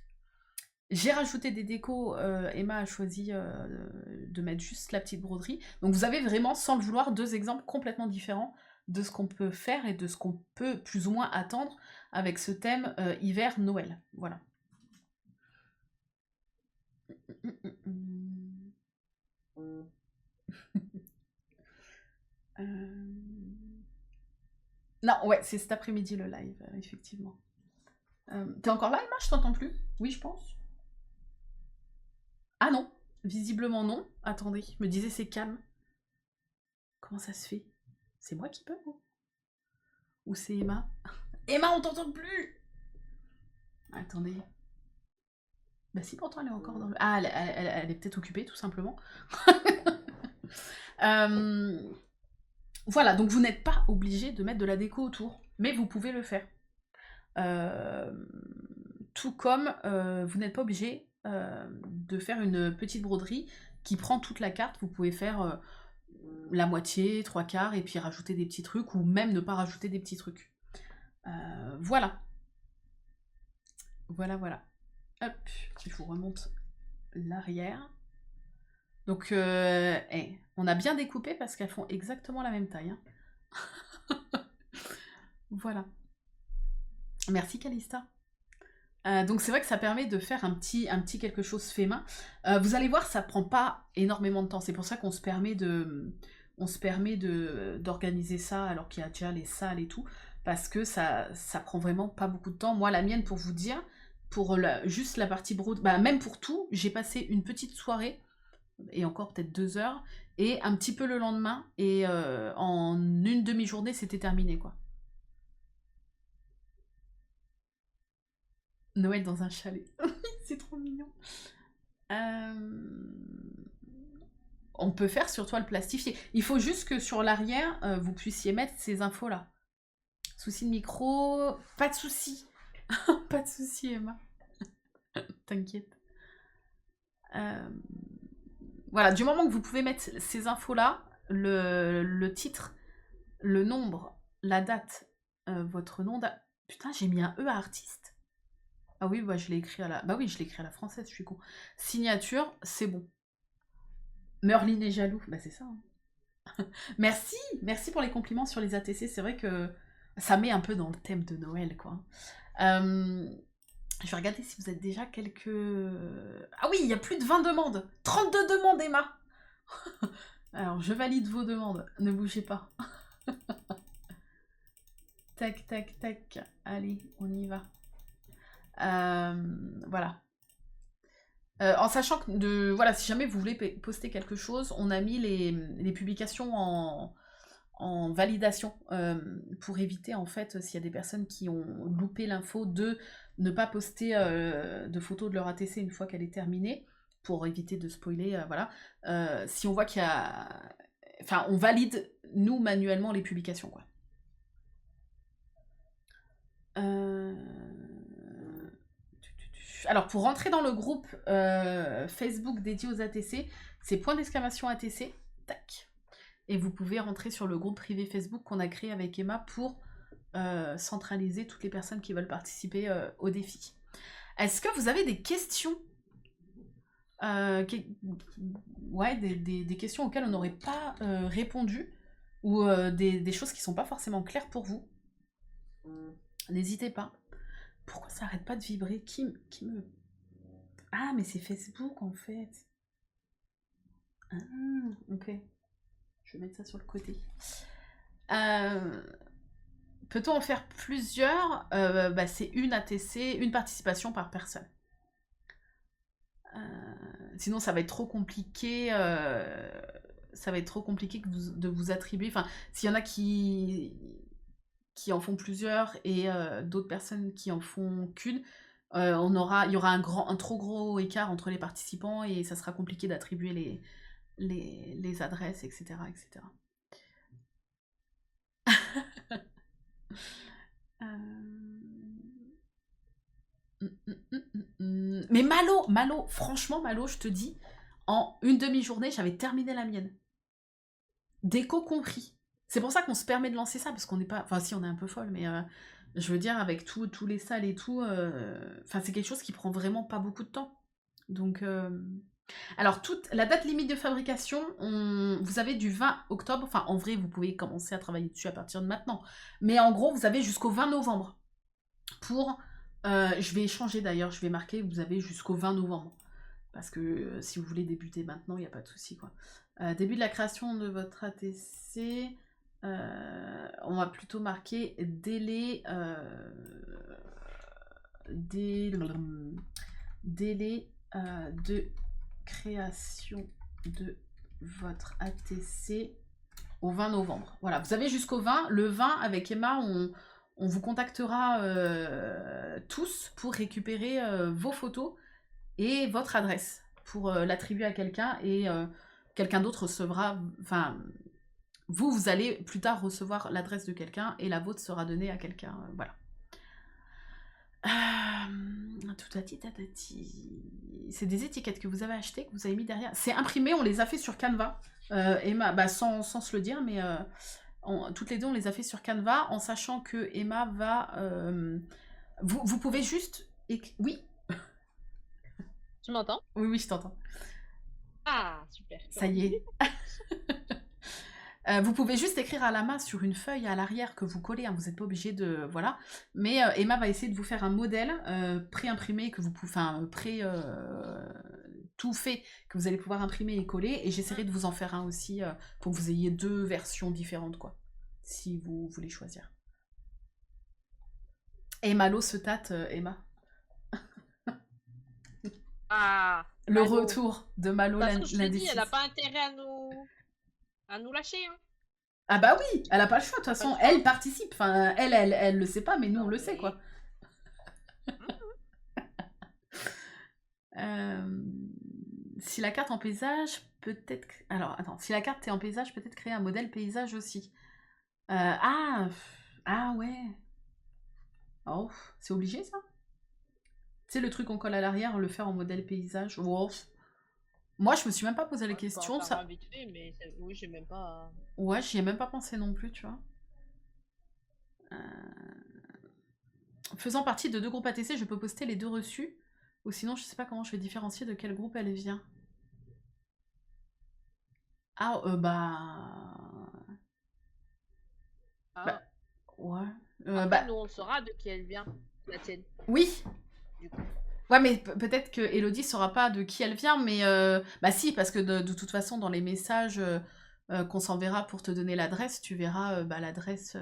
A: J'ai rajouté des décos, Emma a choisi de mettre juste la petite broderie. Donc vous avez vraiment, sans le vouloir, deux exemples complètement différents de ce qu'on peut faire et de ce qu'on peut plus ou moins attendre avec ce thème hiver-Noël. Voilà. Non, ouais, c'est cet après-midi le live, effectivement. T'es encore là, Emma? Je t'entends plus. Oui, je pense. Ah non, visiblement non. Attendez, je me disais c'est calme. Comment ça se fait? C'est moi qui peux ou c'est Emma? Emma, on t'entend plus! Attendez. Bah si, pourtant elle est encore dans le... Ah, elle est peut-être occupée, tout simplement. Voilà, donc vous n'êtes pas obligé de mettre de la déco autour, mais vous pouvez le faire. Tout comme vous n'êtes pas obligé de faire une petite broderie qui prend toute la carte. Vous pouvez faire la moitié, 3/4, et puis rajouter des petits trucs, ou même ne pas rajouter des petits trucs. Voilà. Voilà. Hop, je vous remonte l'arrière. Donc, on a bien découpé parce qu'elles font exactement la même taille. Hein. Voilà. Merci Calista. Donc c'est vrai que ça permet de faire un petit quelque chose fait main. Vous allez voir, ça prend pas énormément de temps. C'est pour ça qu'on se permet d'organiser ça alors qu'il y a déjà les salles et tout, parce que ça prend vraiment pas beaucoup de temps. Moi, la mienne, pour vous dire, pour juste la partie brood, bah même pour tout, j'ai passé une petite soirée et encore peut-être 2 heures et un petit peu le lendemain et en une demi-journée c'était terminé quoi. Noël dans un chalet. C'est trop mignon. Euh, On peut faire sur toile plastifiée. Il faut juste que sur l'arrière, vous puissiez mettre ces infos-là. Souci de micro, pas de souci. Pas de souci, Emma. T'inquiète. Euh, Voilà, du moment que vous pouvez mettre ces infos-là, le titre, le nombre, la date, votre nom d'a- Putain, j'ai mis un E à artiste. Ah oui, bah je l'ai écrit à la... Bah oui, je l'ai écrit à la française, je suis con. Signature, c'est bon. Merlin est jaloux, bah c'est ça. Merci, merci pour les compliments sur les ATC. C'est vrai que ça met un peu dans le thème de Noël, quoi. Je vais regarder si vous êtes déjà quelques... Ah oui, il y a plus de 20 demandes. 32 demandes, Emma. Alors, je valide vos demandes. Ne bougez pas. Tac, tac, tac. Allez, on y va. Voilà. En sachant que, voilà, si jamais vous voulez poster quelque chose, on a mis les publications en validation pour éviter, en fait, s'il y a des personnes qui ont loupé l'info, de ne pas poster de photos de leur ATC une fois qu'elle est terminée, pour éviter de spoiler, voilà. Si on voit qu'il y a... Enfin, on valide, nous, manuellement, les publications, quoi. Alors, pour rentrer dans le groupe Facebook dédié aux ATC, c'est point d'exclamation ATC, tac. Et vous pouvez rentrer sur le groupe privé Facebook qu'on a créé avec Emma pour centraliser toutes les personnes qui veulent participer au défi. Est-ce que vous avez des questions Ouais, des questions auxquelles on n'aurait pas répondu ou des choses qui sont pas forcément claires pour vous? N'hésitez pas. Pourquoi ça arrête pas de vibrer? Qui me... Ah, mais c'est Facebook en fait. Ah, ok. Je vais mettre ça sur le côté. Peut-on en faire plusieurs? Bah, c'est une ATC, une participation par personne. Sinon, ça va être trop compliqué. Ça va être trop compliqué de vous attribuer. Enfin, s'il y en a qui en font plusieurs et d'autres personnes qui en font qu'une, il y aura un trop gros écart entre les participants et ça sera compliqué d'attribuer les adresses, etc. etc. Mais Malo, franchement, Malo, je te dis, en une demi-journée, j'avais terminé la mienne. Déco compris. C'est pour ça qu'on se permet de lancer ça, parce qu'on n'est pas... Enfin, si, on est un peu folle, mais je veux dire, avec tous les salles et tout, enfin, c'est quelque chose qui prend vraiment pas beaucoup de temps. Donc... Alors, la date limite de fabrication, vous avez du 20 octobre, enfin, en vrai, vous pouvez commencer à travailler dessus à partir de maintenant. Mais en gros, vous avez jusqu'au 20 novembre pour... je vais changer d'ailleurs, je vais marquer, vous avez jusqu'au 20 novembre. Parce que si vous voulez débuter maintenant, il n'y a pas de souci, quoi. Début de la création de votre ATC, on va plutôt marquer délai... délai de création de votre ATC au 20 novembre. Voilà, vous avez jusqu'au 20. Le 20, avec Emma, on vous contactera tous pour récupérer vos photos et votre adresse pour l'attribuer à quelqu'un et quelqu'un d'autre recevra... Enfin, vous allez plus tard recevoir l'adresse de quelqu'un et la vôtre sera donnée à quelqu'un. Voilà. Tout à tatati. C'est des étiquettes que vous avez achetées, que vous avez mis derrière. C'est imprimé, on les a fait sur Canva. Emma, bah, sans se le dire, mais toutes les deux, on les a fait sur Canva, en sachant que Emma va... vous pouvez juste... Oui.
C: Tu m'entends?
A: Oui, je t'entends.
C: Ah, super.
A: Ça y est. Vous pouvez juste écrire à la main sur une feuille à l'arrière que vous collez, hein, vous n'êtes pas obligé de... Voilà. Mais Emma va essayer de vous faire un modèle pré-imprimé, que vous pouvez... Enfin, tout fait, que vous allez pouvoir imprimer et coller. Et j'essaierai de vous en faire un aussi, pour que vous ayez 2 versions différentes, quoi. Si vous voulez choisir. Et Malo se tâte, Emma.
C: Ah,
A: Le
C: Malo.
A: retour de Malo
C: De toute façon, je te dis,
A: l'indécise.
C: elle a pas intérêt à nous lâcher. Hein.
A: Ah bah oui, elle a pas le choix, de toute façon, elle participe. Enfin, elle le sait pas, mais nous on le sait, quoi. Si la carte en paysage, peut-être... Alors, attends, si la carte est en paysage, peut-être créer un modèle paysage aussi. Ah ouais. Oh, c'est obligé, ça? Tu sais, le truc qu'on colle à l'arrière, le faire en modèle paysage. Wow. Moi, je me suis même pas posé la question. Ça...
C: vite fait, mais oui, j'ai même pas...
A: Ouais, j'y ai même pas pensé non plus, tu vois. Faisant partie de 2 groupes ATC, je peux poster les 2 reçus. Ou sinon, je sais pas comment je vais différencier de quel groupe elle vient. Ah,
C: Ah.
A: Ouais.
C: Après, nous, on saura de qui elle vient, la tienne.
A: Oui.
C: Du coup.
A: Ouais, mais peut-être que Elodie saura pas de qui elle vient, mais bah si, parce que de toute façon, dans les messages qu'on s'enverra pour te donner l'adresse, tu verras l'adresse.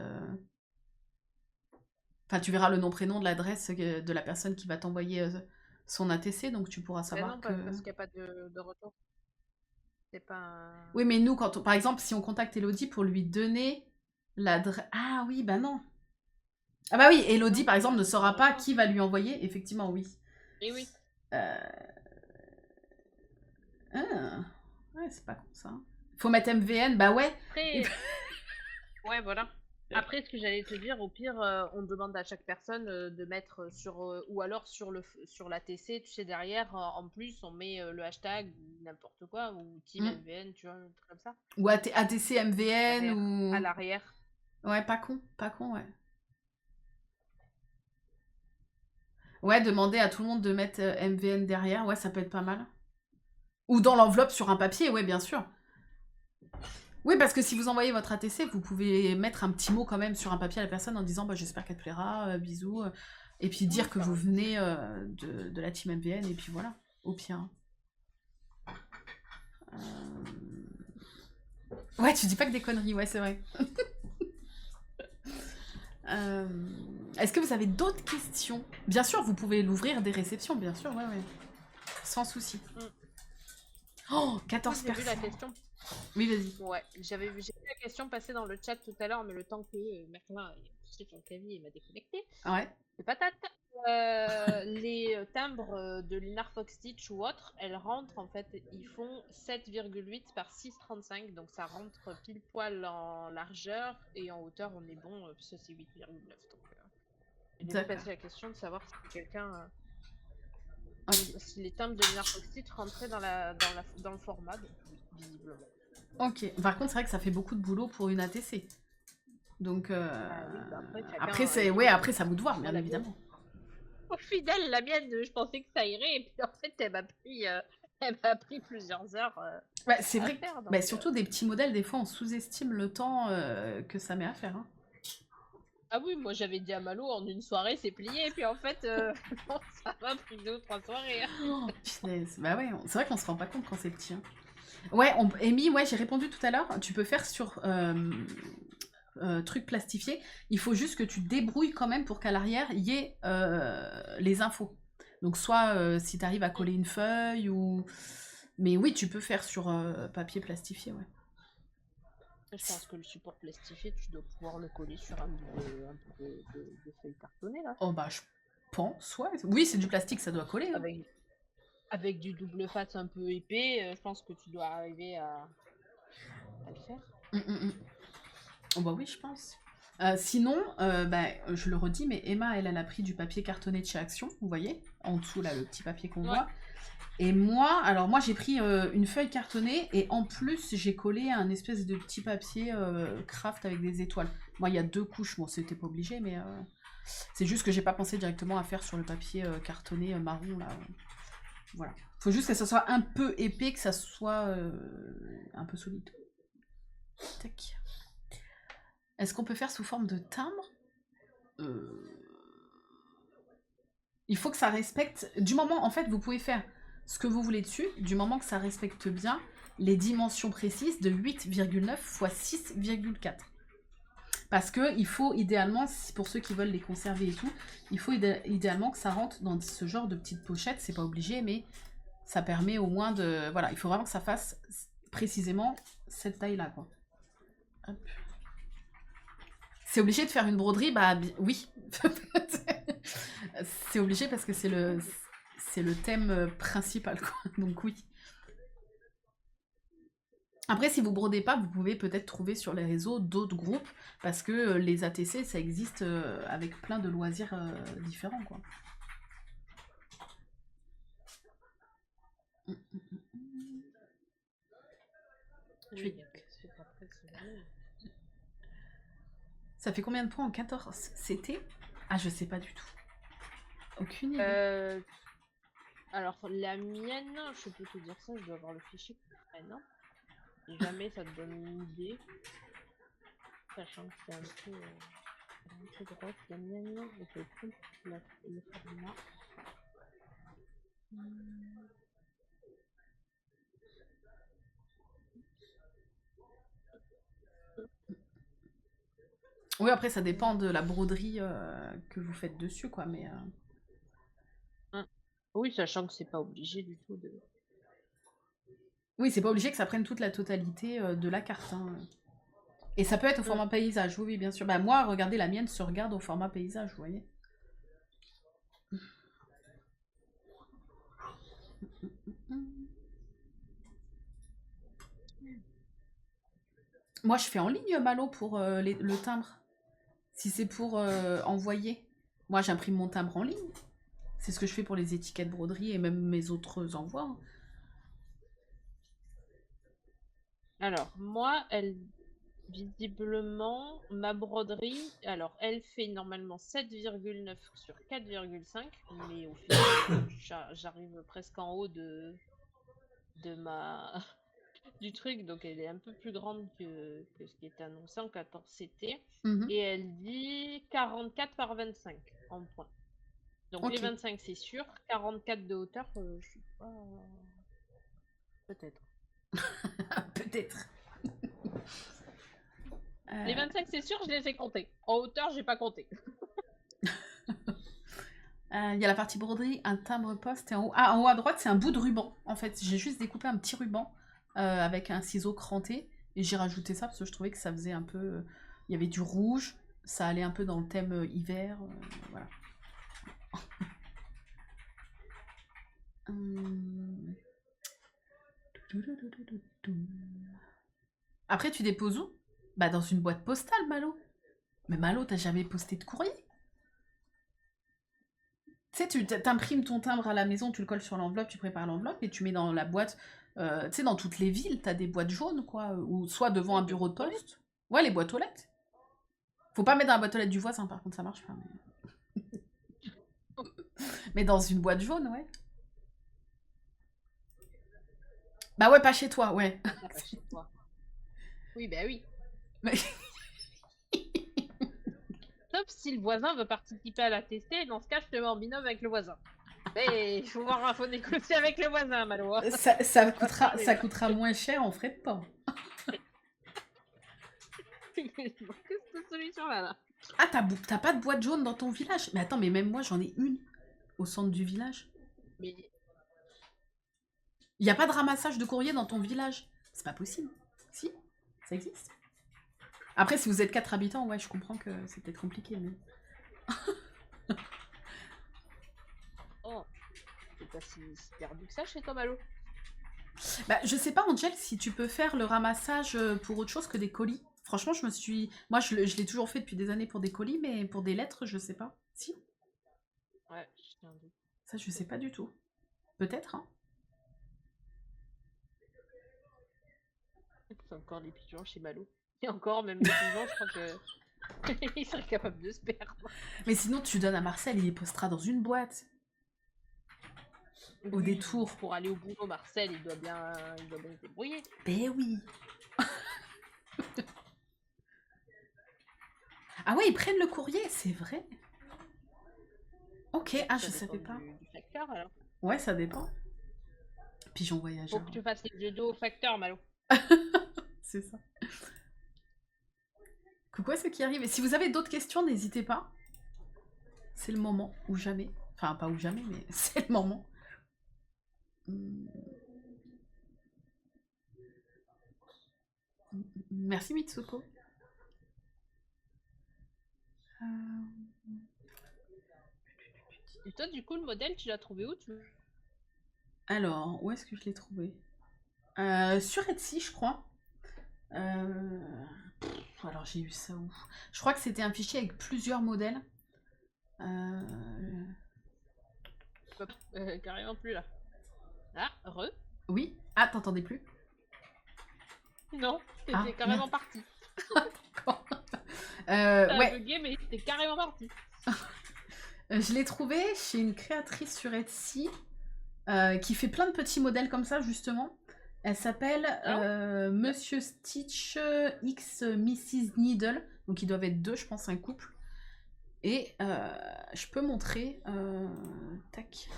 A: Enfin, tu verras le nom prénom de l'adresse de la personne qui va t'envoyer son ATC, donc tu pourras savoir
C: non,
A: que.
C: parce qu'il n'y a pas de retour. C'est pas un...
A: Oui, mais nous, par exemple, si on contacte Elodie pour lui donner l'adresse. Ah oui, bah non. Ah bah oui, Elodie, par exemple, ne saura pas qui va lui envoyer. Effectivement, oui.
C: Et oui.
A: Ouais, c'est pas con ça. Faut mettre MVN, bah ouais.
C: Après... ouais, voilà. Après, ce que j'allais te dire, au pire, on demande à chaque personne de mettre sur... ou alors sur l'ATC, tu sais, derrière, en plus, on met le hashtag, n'importe quoi, ou Team MVN, tu vois, un truc comme ça.
A: Ou ATC MVN,
C: Derrière,
A: ou...
C: à l'arrière.
A: Ouais, pas con, ouais. Ouais, demander à tout le monde de mettre MVN derrière, ouais, ça peut être pas mal. Ou dans l'enveloppe sur un papier, ouais, bien sûr. Oui, parce que si vous envoyez votre ATC, vous pouvez mettre un petit mot quand même sur un papier à la personne en disant bah, j'espère qu'elle te plaira, bisous, et puis dire que vous venez de la team MVN, et puis voilà, au pire. Ouais, tu dis pas que des conneries, ouais, c'est vrai. Est-ce que vous avez d'autres questions? Bien sûr, vous pouvez l'ouvrir des réceptions, bien sûr, ouais. Sans souci. Oh, 14 personnes.
C: J'ai vu la question.
A: Oui, vas-y.
C: Ouais, j'ai vu la question passer dans le chat tout à l'heure, mais le temps que Merlin ait poussé son clavier et m'a déconnecté.
A: Ouais.
C: C'est patate. Les timbres de Linar Fox Stitch ou autres, elles rentrent en fait, ils font 7,8 par 6,35, donc ça rentre pile poil en largeur et en hauteur on est bon, puisque c'est 8,9. Donc j'ai dû passer la question de savoir si quelqu'un. Si les timbres de Linar Fox Stitch rentraient dans le format, donc oui, visiblement.
A: Ok, par contre c'est vrai que ça fait beaucoup de boulot pour une ATC. Donc après c'est après ça vous de voir, bien évidemment.
C: Au final, la mienne, je pensais que ça irait, et puis en fait elle m'a pris plusieurs heures.
A: Ouais, c'est vrai. Donc, surtout des petits modèles, des fois on sous-estime le temps que ça met à faire. Hein.
C: Ah oui, moi j'avais dit à Malo en une soirée c'est plié, et puis en fait ça m'a pris 2 ou 3 soirées.
A: Oh, bah ouais, c'est vrai qu'on se rend pas compte quand c'est petit. Hein. Ouais, Amy, ouais, j'ai répondu tout à l'heure. Tu peux faire sur truc plastifié. Il faut juste que tu débrouilles quand même pour qu'à l'arrière, il y ait les infos. Donc soit si tu arrives à coller une feuille ou... Mais oui, tu peux faire sur papier plastifié, ouais.
C: Je pense que le support plastifié, tu dois pouvoir le coller sur un peu de feuille cartonnée, là.
A: Oh bah, je pense, ouais. Oui, c'est du plastique, ça doit coller. Hein.
C: Avec du double face un peu épais, je pense que tu dois arriver à le faire.
A: Oh bah oui, je pense. Sinon, je le redis, mais Emma, elle a pris du papier cartonné de chez Action, vous voyez, en dessous, là, le petit papier qu'on voit. Et moi, j'ai pris une feuille cartonnée, et en plus, j'ai collé un espèce de petit papier craft avec des étoiles. Moi, il y a 2 couches, bon, c'était pas obligé, mais c'est juste que j'ai pas pensé directement à faire sur le papier cartonné marron, là. Voilà. Faut juste que ça soit un peu épais, que ça soit un peu solide. Tac. Est-ce qu'on peut faire sous forme de timbre? Il faut que ça respecte... Du moment, en fait, vous pouvez faire ce que vous voulez dessus, du moment que ça respecte bien les dimensions précises de 8,9 x 6,4. Parce que il faut idéalement, pour ceux qui veulent les conserver et tout, il faut idéalement que ça rentre dans ce genre de petites pochettes. C'est pas obligé, mais ça permet au moins de... Voilà, il faut vraiment que ça fasse précisément cette taille-là, quoi. Hop. C'est obligé de faire une broderie? Bah oui. C'est obligé parce que c'est le thème principal, quoi. Donc oui. Après, si vous brodez pas, vous pouvez peut-être trouver sur les réseaux d'autres groupes, parce que les ATC, ça existe avec plein de loisirs différents, quoi.
C: Oui,
A: Ça fait combien de points en 14 CT? Ah, je sais pas du tout. Aucune idée.
C: Alors, la mienne, je peux te dire ça, je dois avoir le fichier. Non. Si jamais ça te donne une idée, sachant que c'est un peu grosse, la mienne, je peux plus le format.
A: Oui, après, ça dépend de la broderie que vous faites dessus, quoi, mais...
C: Oui, sachant que c'est pas obligé du tout de...
A: Oui, c'est pas obligé que ça prenne toute la totalité de la carte, hein. Et ça peut être au format paysage, oui, bien sûr. Bah moi, regardez, la mienne se regarde au format paysage, vous voyez. Moi, je fais en ligne, Malo, pour le timbre. Si c'est pour envoyer. Moi, j'imprime mon timbre en ligne. C'est ce que je fais pour les étiquettes broderie et même mes autres envois.
C: Alors, moi, visiblement, ma broderie, alors elle fait normalement 7,9 sur 4,5, mais au final, j'arrive presque en haut de du truc, donc elle est un peu plus grande que ce qui est annoncé en 14 CT, et elle dit 44 par 25 en point. Donc les 25 c'est sûr, 44 de hauteur, je sais pas... Peut-être.
A: Peut-être.
C: Les 25 c'est sûr, je les ai comptés. En hauteur, j'ai pas compté.
A: Il y a la partie broderie, un timbre poste, et en haut, en haut à droite, c'est un bout de ruban. En fait, j'ai juste découpé un petit ruban avec un ciseau cranté, et j'ai rajouté ça parce que je trouvais que ça faisait un peu... Il y avait du rouge, ça allait un peu dans le thème hiver, voilà. Après, tu déposes où? Bah, dans une boîte postale, Malo. Mais Malo, t'as jamais posté de courrier? Tu sais, tu t'imprimes ton timbre à la maison, tu le colles sur l'enveloppe, tu prépares l'enveloppe et tu mets dans la boîte. Tu sais, dans toutes les villes, t'as des boîtes jaunes, quoi. Ou soit devant un bureau de poste. Ouais, les boîtes aux lettres. Faut pas mettre dans la boîte aux lettres du voisin, par contre, ça marche pas. Mais dans une boîte jaune, ouais. Bah ouais, pas chez toi, ouais.
C: Pas chez toi. Oui, bah oui.
A: Mais...
C: Sauf si le voisin veut participer à la tester, dans ce cas, je te mets en binôme avec le voisin. Mais il faut négocier avec le voisin, Malo.
A: ça coûtera moins cher en frais de port.
C: Qu'est-ce que cette solution-là là?
A: Ah, t'as pas de boîte jaune dans ton village? Mais attends, mais même moi, j'en ai une au centre du village.
C: Mais...
A: Il n'y a pas de ramassage de courrier dans ton village? C'est pas possible. Si, ça existe. Après, si vous êtes 4 habitants, ouais, je comprends que c'est peut-être compliqué, mais...
C: Oh, c'est pas si perdu que ça chez toi, Malo.
A: Bah, je sais pas, Angel, si tu peux faire le ramassage pour autre chose que des colis. Franchement, moi, je l'ai toujours fait depuis des années pour des colis, mais pour des lettres, je sais pas. Si?
C: Ouais, j'ai un doute.
A: Ça, je sais pas du tout. Peut-être, hein.
C: C'est encore des pigeons chez Malo. Et encore, même des pigeons, je crois que... il serait capable de se perdre.
A: Mais sinon, tu donnes à Marcel, il les postera dans une boîte. Au détour.
C: Pour aller au boulot, Marcel, il doit bien se débrouiller.
A: Ben oui. Ah ouais, ils prennent le courrier, c'est vrai. Ok, ah,
C: Ça
A: je
C: dépend
A: savais pas.
C: du facteur, alors.
A: Ouais, ça dépend. Pigeon
C: Faut
A: voyageur.
C: que tu fasses les jeux d'eau au facteur, Malo.
A: C'est ça. Coucou à ceux qui arrivent. Et si vous avez d'autres questions, n'hésitez pas. C'est le moment, ou jamais. Enfin, pas ou jamais, mais c'est le moment. Merci Mitsuko.
C: Et toi, du coup, le modèle, tu l'as trouvé où
A: Alors, où est-ce que je l'ai trouvé? Sur Etsy, je crois. Alors, j'ai eu ça où? Je crois que c'était un fichier avec plusieurs modèles.
C: Carrément plus là. Ah,
A: Oui. Ah, t'entendais plus?
C: Non, t'étais
A: Ah,
C: carrément
A: merde.
C: parti.
A: D'accord.
C: T'as
A: Ouais,
C: bugué, mais t'es carrément parti.
A: je l'ai trouvé chez une créatrice sur Etsy qui fait plein de petits modèles comme ça, justement. Elle s'appelle Monsieur Stitch X Mrs. Needle. Donc ils doivent être deux, je pense, un couple. Et je peux montrer. Tac.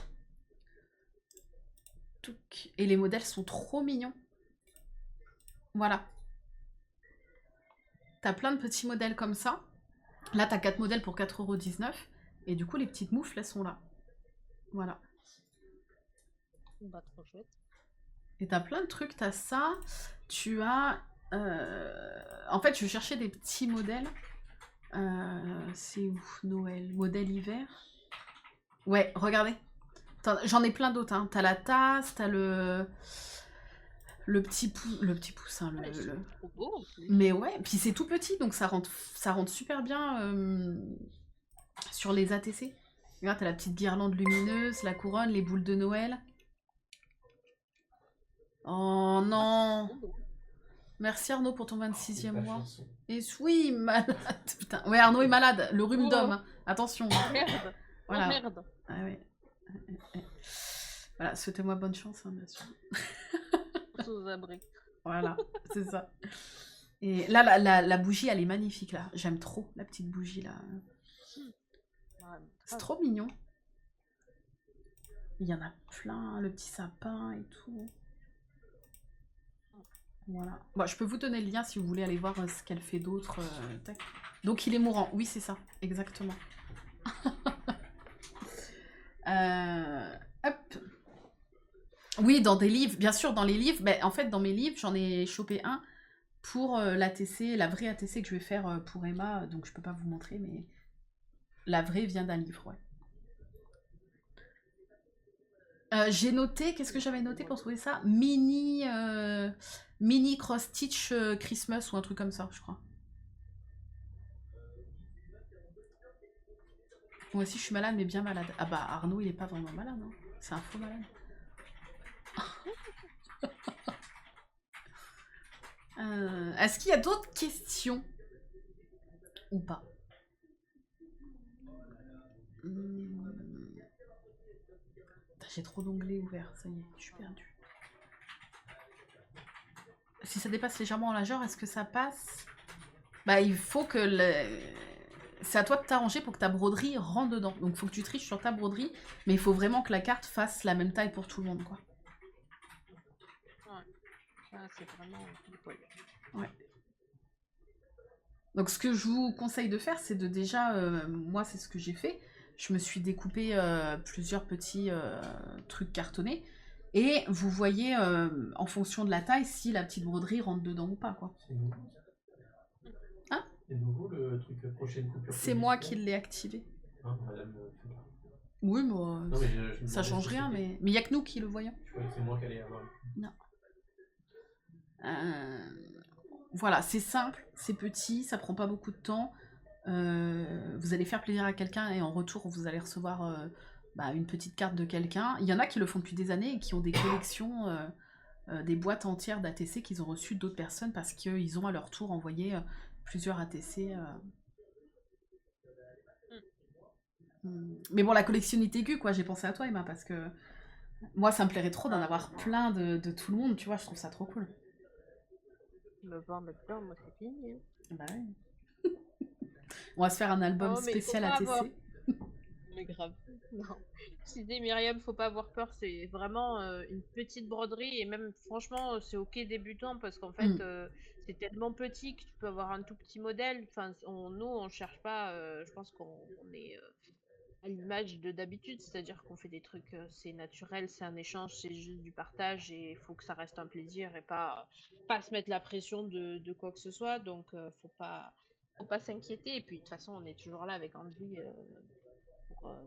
A: Touc. Et les modèles sont trop mignons. Voilà. T'as plein de petits modèles comme ça. Là, t'as 4 modèles pour 4,19 €. Et du coup, les petites moufles, elles sont là. Voilà.
C: Bah, trop chouette.
A: Et t'as plein de trucs, t'as ça. Tu as... En fait, je cherchais des petits modèles. C'est où? Noël. Modèle hiver. Ouais, regardez. J'en ai plein d'autres. Hein. T'as la tasse, t'as le petit poussin.
C: C'est trop beau en plus.
A: Mais ouais, puis c'est tout petit, donc ça rentre super bien sur les ATC. Regarde, t'as la petite guirlande lumineuse, la couronne, les boules de Noël. Oh non!
C: Trop beau.
A: Merci Arnaud pour ton 26e mois. Et oui, malade. Putain. Ouais, Arnaud est malade. Le rhume
C: Oh.
A: d'homme. Hein. Attention.
C: Merde.
A: Voilà.
C: Oh merde.
A: Ah ouais. Voilà, souhaitez-moi bonne chance, hein, bien sûr.
C: Sous abri.
A: Voilà, c'est ça. Et là, la bougie, elle est magnifique, là. J'aime trop la petite bougie, là. C'est trop mignon. Il y en a plein, le petit sapin et tout. Voilà. Bon, je peux vous donner le lien si vous voulez aller voir ce qu'elle fait d'autre. Tac. Donc il est mourant. Oui, c'est ça. Exactement. Hop. Oui, dans des livres. Bien sûr, dans les livres. Mais en fait, dans mes livres, j'en ai chopé un pour l'ATC, la vraie ATC que je vais faire pour Emma. Donc je peux pas vous montrer, mais la vraie vient d'un livre, ouais. J'ai noté, qu'est-ce que j'avais noté pour trouver ça? Mini Cross Stitch Christmas ou un truc comme ça, je crois. Moi aussi, je suis malade, mais bien malade. Ah bah, Arnaud, il est pas vraiment malade, hein. C'est un faux malade. Est-ce qu'il y a d'autres questions? Ou pas? J'ai trop d'onglets ouverts, ça y est, je suis perdue. Si ça dépasse légèrement en largeur, est-ce que ça passe? Bah, il faut que c'est à toi de t'arranger pour que ta broderie rentre dedans. Donc, il faut que tu triches sur ta broderie, mais il faut vraiment que la carte fasse la même taille pour tout le monde, quoi.
C: Ouais. Ah, c'est vraiment pile poil.
A: Ouais. Donc, ce que je vous conseille de faire, c'est de déjà... moi, c'est ce que j'ai fait. Je me suis découpé plusieurs petits trucs cartonnés. Et vous voyez, en fonction de la taille, si la petite broderie rentre dedans ou pas, quoi.
D: C'est nouveau.
A: Hein?
D: C'est nouveau le truc prochaine coupure.
A: C'est moi qui l'ai activé.
D: Hein, madame, fait pas.
A: Oui, moi,
D: Non, mais je me
A: ça
D: demandais
A: change
D: si
A: rien,
D: c'était-
A: mais il n'y a que nous qui le voyons.
D: Je croyais que c'est moi qui allais avoir.
A: Voilà, c'est simple, c'est petit, ça prend pas beaucoup de temps. Vous allez faire plaisir à quelqu'un et en retour, vous allez recevoir une petite carte de quelqu'un. Il y en a qui le font depuis des années et qui ont des collections, des boîtes entières d'ATC qu'ils ont reçues d'autres personnes parce qu'ils ont à leur tour envoyé plusieurs ATC. Mais bon, la collectionnite aiguë, quoi, j'ai pensé à toi, Emma, parce que moi, ça me plairait trop d'en avoir plein de tout le monde, tu vois, je trouve ça trop cool.
C: Me voir là-dedans, moi c'est fini. Hein.
A: Bah ouais. On va se faire un album
C: Oh, mais il faut
A: spécial
C: pas avoir.
A: ATC.
C: Mais grave. Non. Si dit Myriam, faut pas avoir peur, c'est vraiment une petite broderie et même franchement, c'est ok débutant parce qu'en fait,
A: Mm.
C: c'est tellement petit que tu peux avoir un tout petit modèle. Enfin, nous, on cherche pas. Je pense qu'on est à l'image de d'habitude, c'est-à-dire qu'on fait des trucs, c'est naturel, c'est un échange, c'est juste du partage et il faut que ça reste un plaisir et pas se mettre la pression de quoi que ce soit. Donc, faut pas s'inquiéter. Et puis, de toute façon, on est toujours là avec Andy pour, euh,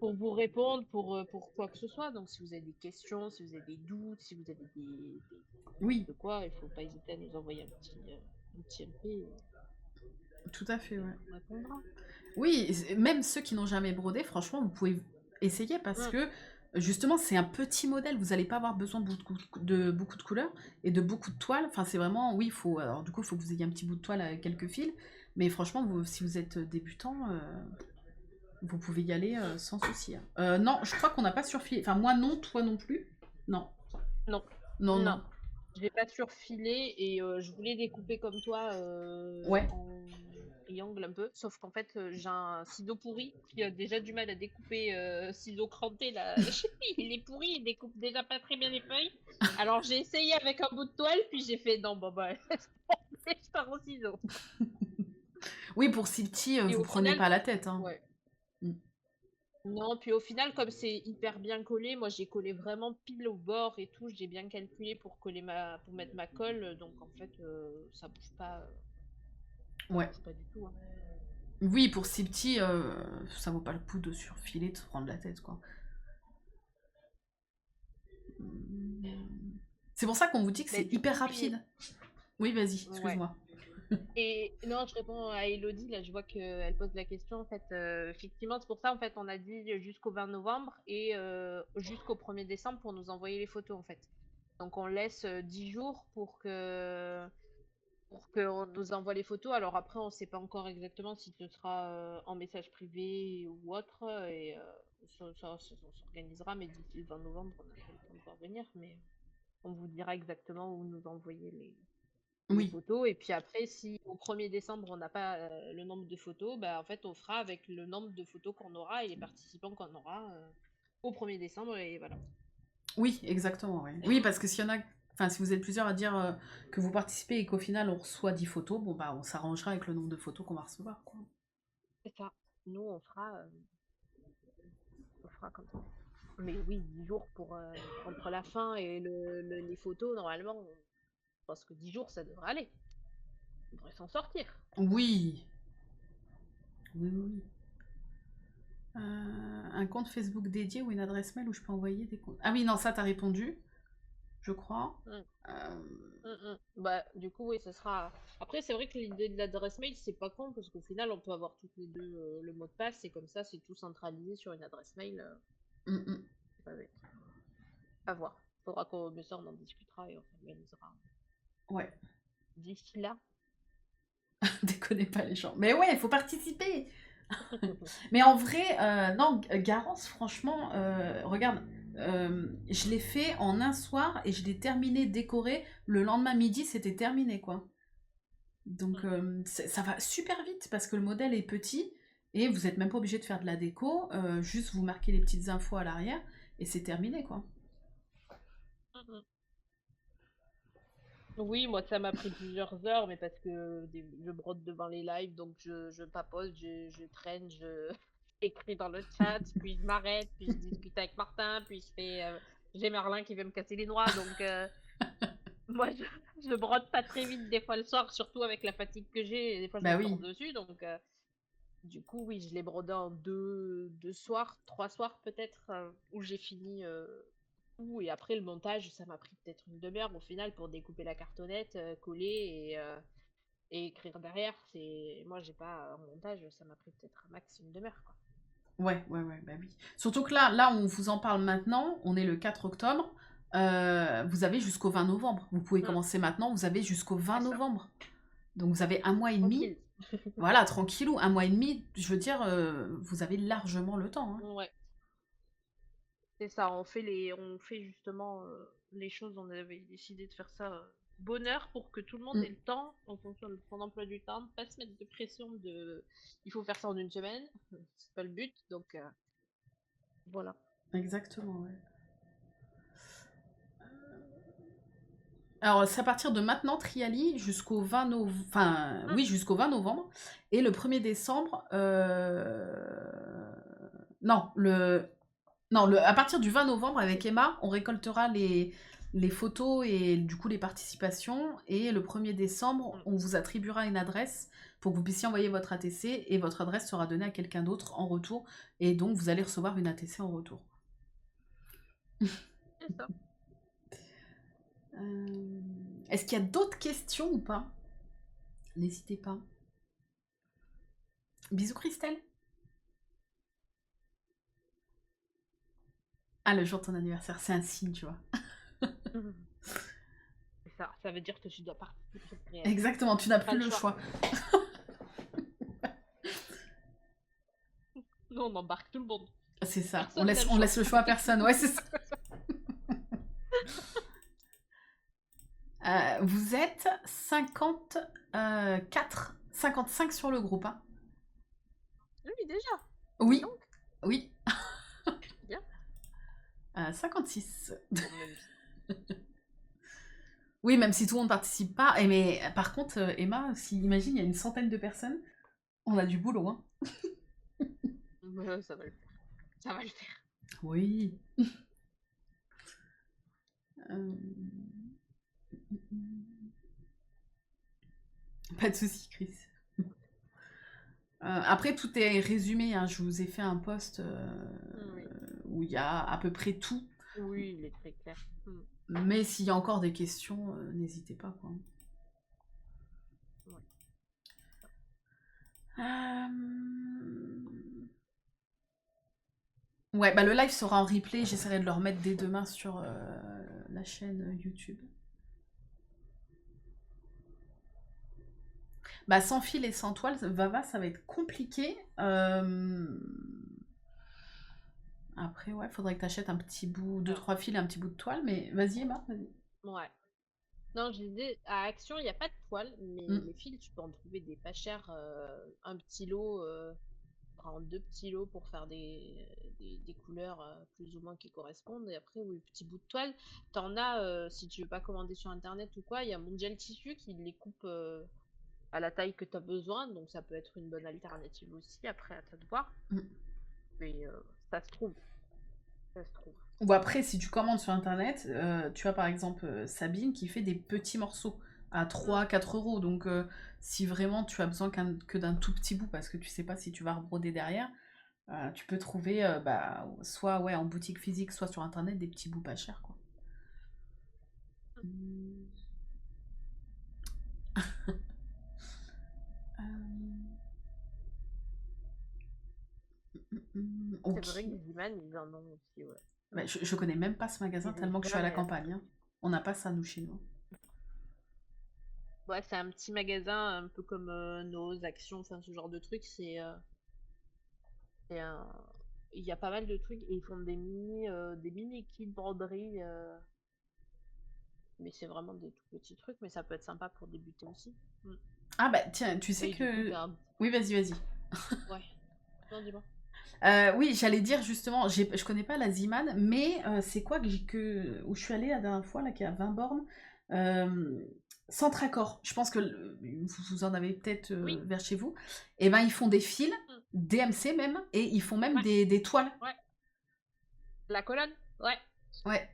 C: pour vous répondre, pour quoi que ce soit. Donc, si vous avez des questions, si vous avez des doutes, si vous avez
A: Oui,
C: de quoi, il faut pas hésiter à nous envoyer un petit MP et
A: tout à fait, ouais.
C: on répondra.
A: Oui, même ceux qui n'ont jamais brodé, franchement, vous pouvez essayer parce
C: Mm.
A: que justement, c'est un petit modèle. Vous n'allez pas avoir besoin de beaucoup de couleurs et de beaucoup de toiles. Enfin, c'est vraiment, oui, il faut. Alors, du coup, il faut que vous ayez un petit bout de toile avec quelques fils. Mais franchement, si vous êtes débutant, vous pouvez y aller sans souci. Hein. Non, je crois qu'on n'a pas surfilé. Enfin, moi non, toi non plus. Non,
C: Non,
A: non,
C: non.
A: non.
C: Je vais pas surfiler et je voulais découper comme toi
A: Ouais.
C: en triangle un peu. Sauf qu'en fait, j'ai un ciseau pourri qui a déjà du mal à découper ciseau cranté là. Il est pourri, il découpe déjà pas très bien les feuilles. Alors j'ai essayé avec un bout de toile, puis j'ai fait non, bon bah, je pars au ciseau.
A: Oui, pour si petit,
C: Et
A: vous
C: au
A: prenez
C: final,
A: pas la tête. Hein.
C: ouais.
A: Mm.
C: Non, puis au final, comme c'est hyper bien collé, moi j'ai collé vraiment pile au bord et tout. J'ai bien calculé pour pour mettre ma colle, donc en fait, ça
A: Ouais.
C: bouge pas du tout. Hein.
A: Oui, pour si petit, ça vaut pas le coup de surfiler, de se prendre la tête, quoi. C'est pour ça qu'on vous dit que
C: Mais
A: c'est
C: du
A: hyper
C: coup, oui,
A: rapide. Oui, vas-y,
C: ouais.
A: excuse-moi.
C: Et non, je réponds à Elodie, là, je vois qu'elle pose la question. En fait, effectivement, c'est pour ça, en fait, on a dit jusqu'au 20 novembre et jusqu'au 1er décembre pour nous envoyer les photos, en fait. Donc, on laisse 10 jours pour qu'on nous envoie les photos. Alors après, on ne sait pas encore exactement si ce sera en message privé ou autre. Et on s'organisera, mais d'ici le 20 novembre, on n'a pas le temps de voir venir. Mais on vous dira exactement où nous envoyer les
A: Oui,
C: photos. Et puis après, si au 1er décembre, on n'a pas le nombre de photos, bah, en fait, on fera avec le nombre de photos qu'on aura et les participants qu'on aura au 1er décembre. Et voilà.
A: oui, exactement. Ouais. Oui, parce que s'il y en a, enfin, si vous êtes plusieurs à dire que vous participez et qu'au final on reçoit 10 photos, bon bah on s'arrangera avec le nombre de photos qu'on va recevoir, quoi.
C: C'est ça. Nous, on fera comme ça. Mais oui, 10 jours pour entre la fin et les photos, normalement, je pense que 10 jours, ça devrait aller. On devrait s'en sortir.
A: Oui, oui, oui. Oui. Un compte Facebook dédié ou une adresse mail où je peux envoyer des comptes. Ah oui, non, ça t'as répondu, je crois.
C: Mm,
A: Euh,
C: Bah, du coup, oui, ça sera. Après, c'est vrai que l'idée de l'adresse mail, c'est pas con parce qu'au final, on peut avoir toutes les deux le mot de passe et comme ça, c'est tout centralisé sur une adresse mail.
A: mm, mm.
C: C'est pas bête. À voir. Faudra qu'on mais ça, on en discutera et on s'organisera.
A: Ouais,
C: D'ici là.
A: déconnez pas les gens. Mais ouais, il faut participer. Mais en vrai, non, Garance, franchement, regarde, je l'ai fait en un soir et je l'ai terminé décoré. Le lendemain midi, c'était terminé, quoi. Donc, ça va super vite parce que le modèle est petit et vous n'êtes même pas obligé de faire de la déco. Juste vous marquez les petites infos à l'arrière et c'est terminé, quoi.
C: Mm. Oui, moi ça m'a pris plusieurs heures, mais parce que je brode devant les lives, donc je papote, je traîne, je écris dans le chat, puis je m'arrête, puis je discute avec Martin, puis j'ai Merlin qui veut me casser les noix, donc moi je brode pas très vite des fois le soir, surtout avec la fatigue que j'ai, et des fois je
A: Bah
C: m'endors
A: oui,
C: dessus, donc du coup oui, je l'ai brodé en deux soirs, 3 soirs peut-être, où j'ai fini tout. Et après, le montage, ça m'a pris peut-être une demi-heure au final pour découper la cartonnette, coller et écrire derrière. Moi, j'ai pas en montage, ça m'a pris peut-être un max une demi-heure, quoi.
A: ouais, ouais, ouais, bah oui. Surtout que là, on vous en parle maintenant, on est le 4 octobre, vous avez jusqu'au 20 novembre. Vous pouvez
C: Hum,
A: commencer maintenant, vous avez jusqu'au 20
C: c'est ça.
A: novembre. Donc vous avez un mois et demi.
C: Tranquille.
A: Voilà, tranquillou, un mois et demi, je veux dire, vous avez largement le temps. Hein.
C: Ouais, c'est ça. On fait justement les choses. On avait décidé de faire ça bonheur pour que tout le monde
A: Mm.
C: ait le temps, en fonction de son emploi du temps, pas se mettre de pression de il faut faire ça en une semaine, c'est pas le but, donc voilà.
A: Exactement, ouais. Alors, c'est à partir de maintenant, Triali, jusqu'au 20 novembre. Enfin, oui, jusqu'au 20 novembre. Et le 1er décembre. Non, à partir du 20 novembre, avec Emma, on récoltera les photos et du coup les participations. Et le 1er décembre, on vous attribuera une adresse pour que vous puissiez envoyer votre ATC. Et votre adresse sera donnée à quelqu'un d'autre en retour. Et donc, vous allez recevoir une ATC en retour.
C: C'est ça.
A: Est-ce qu'il y a d'autres questions ou pas? N'hésitez pas. Bisous Christelle. Ah, le jour de ton anniversaire, c'est un signe, tu vois.
C: C'est ça, ça veut dire que tu dois participer.
A: Exactement, tu n'as
C: Pas
A: plus
C: le
A: le choix.
C: Nous, on embarque tout le monde.
A: C'est ça,
C: Personne
A: on
C: n'a
A: laisse,
C: le
A: on
C: choix.
A: laisse le choix à personne, ouais, c'est ça. Vous êtes 54, 55 sur le groupe, hein.
C: Oui, déjà.
A: Oui,
C: Donc.
A: oui.
C: Bien.
A: 56.
C: Bon, même si-
A: Oui, même si tout le monde participe pas. Mais par contre, Emma, imagine, il y a une centaine de personnes, on a du boulot, hein.
C: Ouais, ça va le faire. Ça va le faire.
A: Oui. Pas de soucis, Chris. Après, tout est résumé, hein. Je vous ai fait un post
C: Oui.
A: où il y a à peu près tout.
C: Oui, il est très clair.
A: Mais s'il y a encore des questions, n'hésitez pas, quoi.
C: Ouais.
A: Ouais, bah le live sera en replay. J'essaierai de le remettre dès demain sur la chaîne YouTube. Bah sans fil et sans toile, Vava, ça va être compliqué. Après, ouais, faudrait que tu achètes un petit bout, 2-3 fils et un petit bout de toile. Mais vas-y, Emma, vas-y.
C: Ouais. Non, je disais, à Action, il n'y a pas de toile, mais les fils, tu peux en trouver des pas chers. Un petit lot, prends 2 petits lots pour faire des couleurs plus ou moins qui correspondent. Et après, oui, petit bout de toile. T'en as, si tu veux pas commander sur internet ou quoi, il y a Mondial Tissu qui les coupe à la taille que tu as besoin. Donc ça peut être une bonne alternative aussi. Après, à toi de voir. Mais ça se trouve. Ça se trouve.
A: Ou après, si tu commandes sur internet, tu as par exemple Sabine qui fait des petits morceaux à 3-4 euros. Donc, si vraiment tu as besoin que d'un tout petit bout parce que tu sais pas si tu vas rebroder derrière, tu peux trouver soit ouais, en boutique physique, soit sur internet des petits bouts pas chers, quoi.
C: C'est vrai que Ziman, ils en ont aussi, ouais.
A: Bah, je connais même pas ce magasin tellement que je suis à la campagne, hein. On n'a pas ça, nous, chez nous.
C: Ouais, c'est un petit magasin un peu comme nos actions, enfin ce genre de trucs. Il y a pas mal de trucs et ils font des mini kits broderie. Mais c'est vraiment des tout petits trucs, mais ça peut être sympa pour débuter aussi.
A: Ah bah tiens, tu sais
C: Et
A: que...
C: du coup,
A: Oui, vas-y.
C: ouais. Non, dis-moi.
A: Oui, j'allais dire justement, je connais pas la Ziman, mais c'est quoi où je suis allée la dernière fois, là, qui est à 20 bornes, Centracor. Je pense que vous en avez peut-être
C: Oui.
A: vers chez vous. Et ben ils font des fils, DMC même, et ils font même des toiles.
C: Ouais. La colonne. Ouais.
A: Ouais.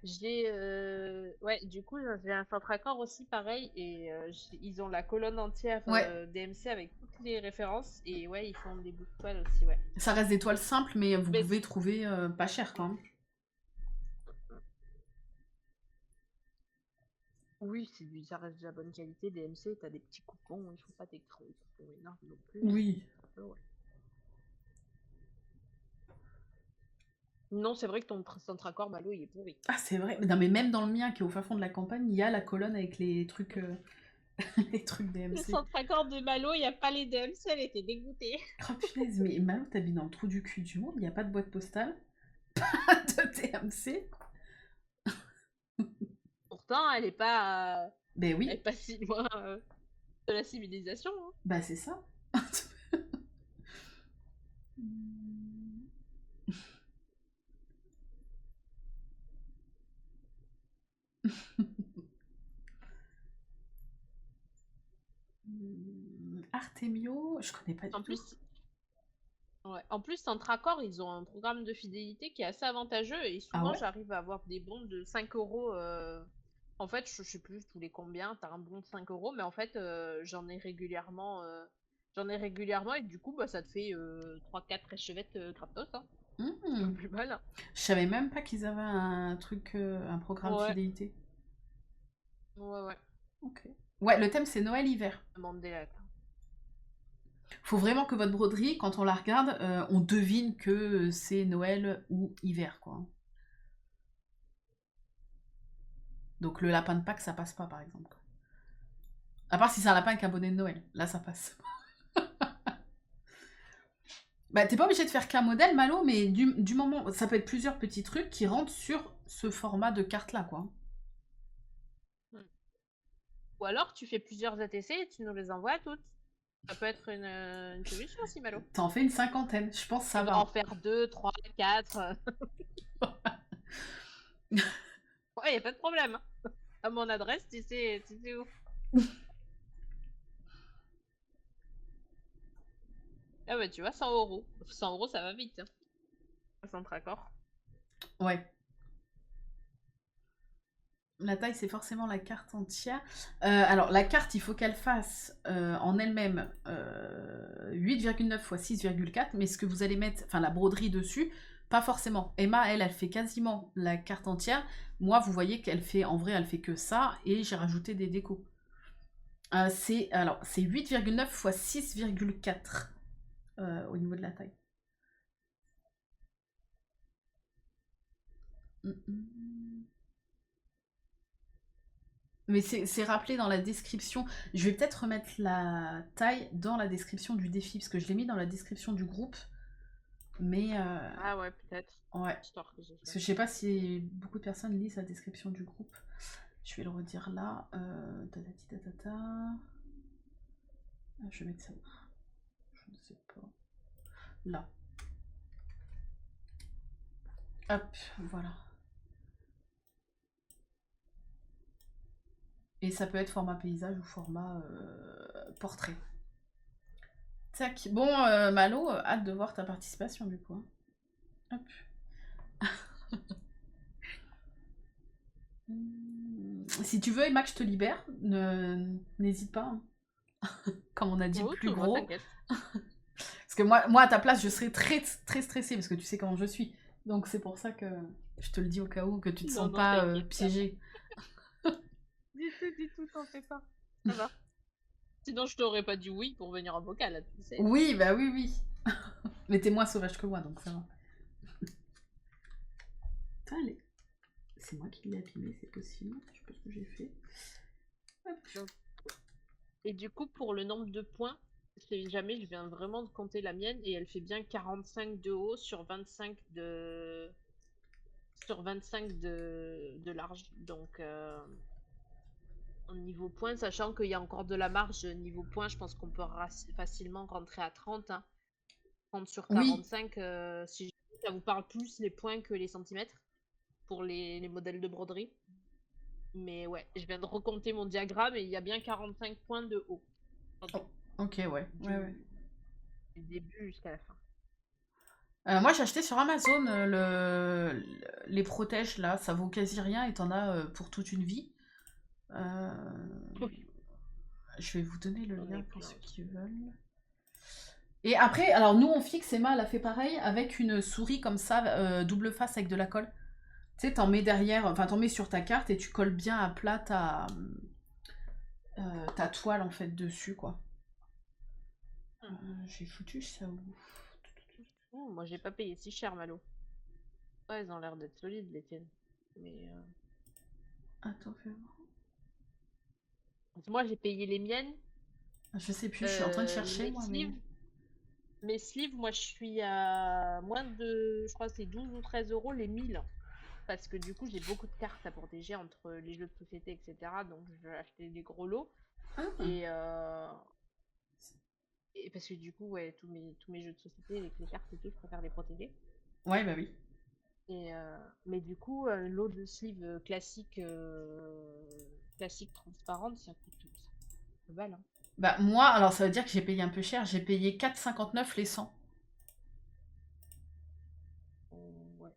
C: Ouais, du coup, j'ai un Centracor aussi pareil, et ils ont la colonne entière DMC avec toutes les références, et ouais, ils font des bouts de toile aussi, ouais.
A: Ça reste des toiles simples, mais vous pouvez trouver pas cher quand même.
C: Oui, ça reste de la bonne qualité. DMC, t'as des petits coupons, ils font pas des gros coupons énormes non plus.
A: Oui.
C: Ouais. Non, c'est vrai que ton Centracor Malo, il est pourri.
A: Ah, c'est vrai. Non, mais même dans le mien, qui est au fin fond de la campagne, il y a la colonne avec les trucs, les trucs DMC.
C: Le Centracor de Malo, il n'y a pas les DMC, elle était dégoûtée.
A: Oh punaise, mais Malo, t'habites dans le trou du cul du monde, il n'y a pas de boîte postale, pas de DMC.
C: Pourtant, elle est pas...
A: Ben
C: Elle est
A: oui,
C: pas si loin de la civilisation. Hein.
A: bah c'est ça. Artemio, je connais pas du
C: En
A: tout.
C: plus, ouais. En plus, Centracor, ils ont un programme de fidélité qui est assez avantageux et
A: Ah
C: souvent
A: ouais?
C: j'arrive à avoir des bons de 5 euros. En fait, je sais plus tous les combien, t'as un bon de 5 euros, mais en fait, j'en ai régulièrement. J'en ai régulièrement et du coup, bah, ça te fait 3-4 échevettes gratos. Hein. C'est pas
A: Hmm.
C: plus mal. Hein.
A: Je savais même pas qu'ils avaient un truc, un programme
C: Ouais,
A: fidélité.
C: ouais.
A: Ok. Ouais, le thème c'est Noël-hiver.
C: Mandela.
A: Faut vraiment que votre broderie, quand on la regarde, on devine que c'est Noël ou hiver, quoi. Donc le lapin de Pâques, ça passe pas, par exemple. À part si c'est un lapin avec un bonnet de Noël. Là, ça passe. Bah, t'es pas obligé de faire qu'un modèle, Malo, mais du moment... Ça peut être plusieurs petits trucs qui rentrent sur ce format de carte-là, quoi.
C: Ou alors, tu fais plusieurs ATC et tu nous les envoies à toutes. Ça peut être une solution aussi, Malo.
A: T'en fais une cinquantaine, je pense que ça
C: Tu vas en
A: va.
C: faire 2, 3, 4. Ouais, y a pas de problème. Hein. À mon adresse, tu sais où. Ah bah tu vois, 100 euros. 100 euros, ça va vite. Hein. Centracor.
A: Ouais. La taille, c'est forcément la carte entière. Alors, la carte, il faut qu'elle fasse en elle-même 8,9 x 6,4, mais ce que vous allez mettre, enfin la broderie dessus, pas forcément. Emma, elle fait quasiment la carte entière. Moi, vous voyez qu'elle fait, en vrai, elle fait que ça, et j'ai rajouté des décos. C'est 8,9 x 6,4 au niveau de la taille. Mais c'est rappelé dans la description. Je vais peut-être remettre la taille dans la description du défi, parce que je l'ai mis dans la description du groupe. Mais
C: Ah ouais, peut-être.
A: ouais.
C: Histoire que je
A: Parce que je sais pas si beaucoup de personnes lisent la description du groupe. Je vais le redire là. Tatati tatata. Je vais mettre ça où? Je ne sais pas. Là. Hop, voilà. Et ça peut être format paysage ou format portrait. Tac. Bon, Malo, hâte de voir ta participation du coup. Hein. Hop. Si tu veux, Emma, que je te libère, n'hésite pas. Hein. Comme on a dit,
C: Oh,
A: plus
C: tout va,
A: gros.
C: t'inquiète.
A: Parce que moi, à ta place, je serais très, très stressée, parce que tu sais comment je suis. Donc c'est pour ça que je te le dis au cas où, que tu te sens
C: Non,
A: pas
C: t'inquiète, ça va.
A: piégée.
C: Du tout, t'en fais pas. Ça va. Sinon, je t'aurais pas dit oui pour venir en vocal, là, tu sais.
A: Oui, bah oui, oui. Mais t'es moins sauvage que moi, donc ça va. Allez. C'est moi qui l'ai abîmé, c'est possible. Je sais pas ce que j'ai fait. Hop.
C: Et du coup, pour le nombre de points, si jamais je viens vraiment de compter la mienne et elle fait bien 45 de haut sur 25 de large. Donc, au niveau points, sachant qu'il y a encore de la marge niveau points, je pense qu'on peut facilement rentrer à 30. Hein. 30 sur
A: Oui.
C: 45, si ça vous parle plus les points que les centimètres pour les modèles de broderie. Mais ouais, je viens de recompter mon diagramme et il y a bien 45 points de haut.
A: Oh, ok, ouais. Ouais.
C: Du début jusqu'à la fin.
A: Moi, j'ai acheté sur Amazon les protèges, là. Ça vaut quasi rien et t'en as pour toute une vie. Je vais vous donner le lien pour ceux qui veulent. Et après, alors nous, on fixe, Emma, elle a fait pareil, avec une souris comme ça, double face avec de la colle. Tu sais, t'en mets derrière, enfin, t'en mets sur ta carte et tu colles bien à plat ta toile, en fait, dessus, quoi. J'ai foutu ça où?
C: Oh, moi, j'ai pas payé si cher, Malo. Ouais, elles ont l'air d'être solides, les tiennes. Mais.
A: Attends, fais voir.
C: Moi, j'ai payé les miennes.
A: Je sais plus, je suis en train de chercher, moi.
C: Mes sleeves, moi, je suis à moins de. Je crois que c'est 12 ou 13 euros les 1000. parce que du coup, j'ai beaucoup de cartes à protéger entre les jeux de société, etc. Donc, je vais acheter des gros lots.
A: Ah,
C: Et parce que du coup, ouais, tous mes jeux de société, avec les cartes et tout, je préfère les protéger.
A: ouais, bah oui.
C: Mais du coup, l'eau de sleeve classique transparente, ça coûte 100 balles. Hein.
A: Bah moi, alors ça veut dire que j'ai payé un peu cher, j'ai payé 4,59 les 100.
C: Ouais.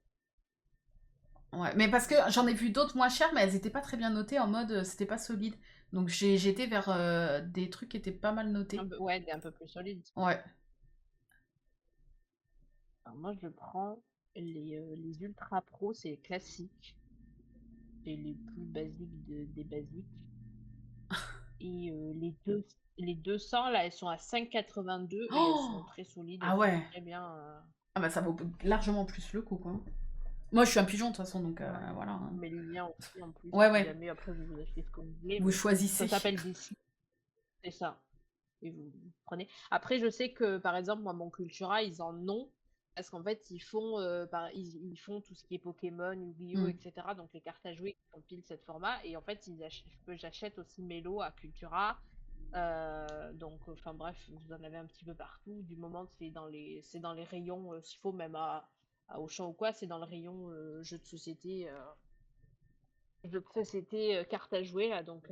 A: Ouais, mais parce que j'en ai vu d'autres moins chères, mais elles étaient pas très bien notées en mode c'était pas solide. Donc j'étais vers des trucs qui étaient pas mal notés.
C: Ouais, un peu plus solide.
A: Ouais.
C: Alors moi, je prends les Ultra Pro, c'est classique. C'est les plus basiques des basiques. Et les 200, là, elles sont à 5,82 et elles sont
A: Oh
C: très solides.
A: ah
C: Elles sont
A: ouais.
C: très bien.
A: Ah bah ça vaut largement plus le coup, quoi. Moi je suis un pigeon de toute façon, donc
C: Ouais.
A: voilà. Hein.
C: Mais les liens aussi, en plus.
A: Ouais,
C: Si
A: ouais.
C: jamais, après, vous achetez ce que vous voulez.
A: Vous
C: Mais
A: choisissez.
C: ça s'appelle des sites. C'est ça. Et vous prenez. Après, je sais que, par exemple, moi, mon Cultura, ils en ont. Parce qu'en fait, ils font tout ce qui est Pokémon, Yu-Gi-Oh!,
A: Hmm.
C: etc. Donc, les cartes à jouer qui compilent cette format. Et en fait, j'achète aussi mes lots à Cultura. Donc, enfin bref, vous en avez un petit peu partout. Du moment que c'est dans les rayons, s'il faut même à Auchan ou quoi, c'est dans le rayon jeux de société, cartes à jouer là. Donc,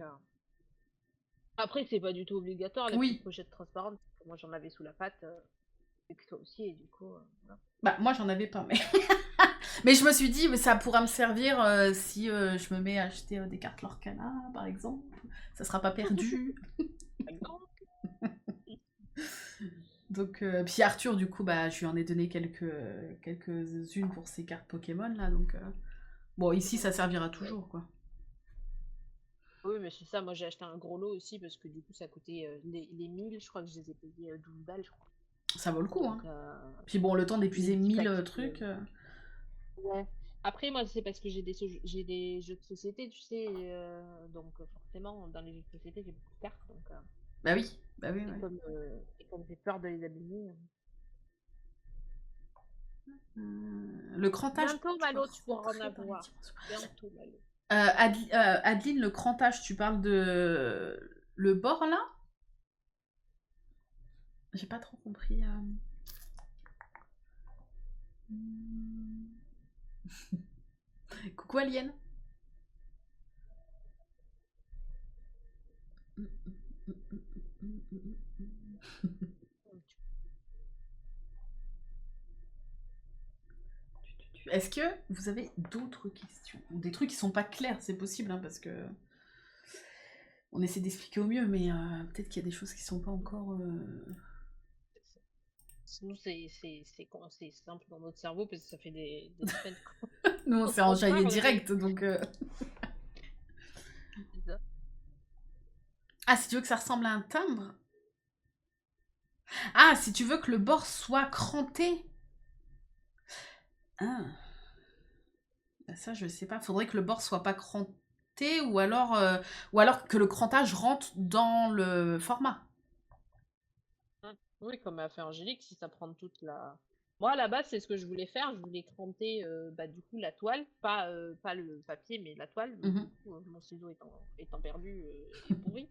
C: après, c'est pas du tout obligatoire, la petite
A: Oui.
C: pochette transparente. Parce que moi, j'en avais sous la patte, et que toi aussi, et du coup, voilà.
A: Bah moi j'en avais pas, mais mais je me suis dit mais ça pourra me servir si je me mets à acheter des cartes Lorcana par exemple. Ça sera pas perdu.
C: Par exemple.
A: Donc puis Arthur du coup bah je lui en ai donné quelques-unes pour ses cartes Pokémon là donc bon ici ça servira toujours quoi.
C: Oui, mais c'est ça. Moi, j'ai acheté un gros lot aussi parce que du coup, ça coûtait les 1000. Je crois que je les ai payés 12 balles, je crois.
A: Ça vaut le coup hein.
C: Donc,
A: Puis bon le temps
C: les
A: d'épuiser
C: petits
A: 1000
C: paquets.
A: trucs.
C: Ouais. Après, moi, c'est parce que j'ai des jeux de société, tu sais. Donc, forcément, dans les jeux de société, j'ai beaucoup de cartes. Donc,
A: Bah oui, bah oui
C: et
A: ouais.
C: comme j'ai peur de les abîmer.
A: Le crantage.
C: Bientôt,
A: Tu peux
C: Malo, tu pourras en
A: rentrer dans les
C: avoir.
A: dimensions.
C: Bientôt, Malo.
A: Adeline, le crantage, tu parles de le bord là? J'ai pas trop compris. Coucou Alien. Est-ce que vous avez d'autres questions? Ou des trucs qui sont pas clairs, c'est possible, hein, parce que on essaie d'expliquer au mieux, mais peut-être qu'il y a des choses qui sont pas encore.
C: Sinon, c'est simple dans notre cerveau parce que ça fait des semaines
A: Nous, on s'est
C: qu'on
A: enjaillé
C: parle,
A: direct, donc.
C: c'est ça.
A: Ah, si tu veux que ça ressemble à un timbre? Ah, si tu veux que le bord soit cranté? Ah. Bah, ça, je sais pas. Faudrait que le bord soit pas cranté ou alors que le crantage rentre dans le format.
C: Oui, comme a fait Angélique, si ça prend toute la. Moi, à la base, c'est ce que je voulais faire. Je voulais cranter du coup la toile, pas le papier, mais la toile. Mais
A: Mhm.
C: du coup, mon ciseau étant perdu et pourri,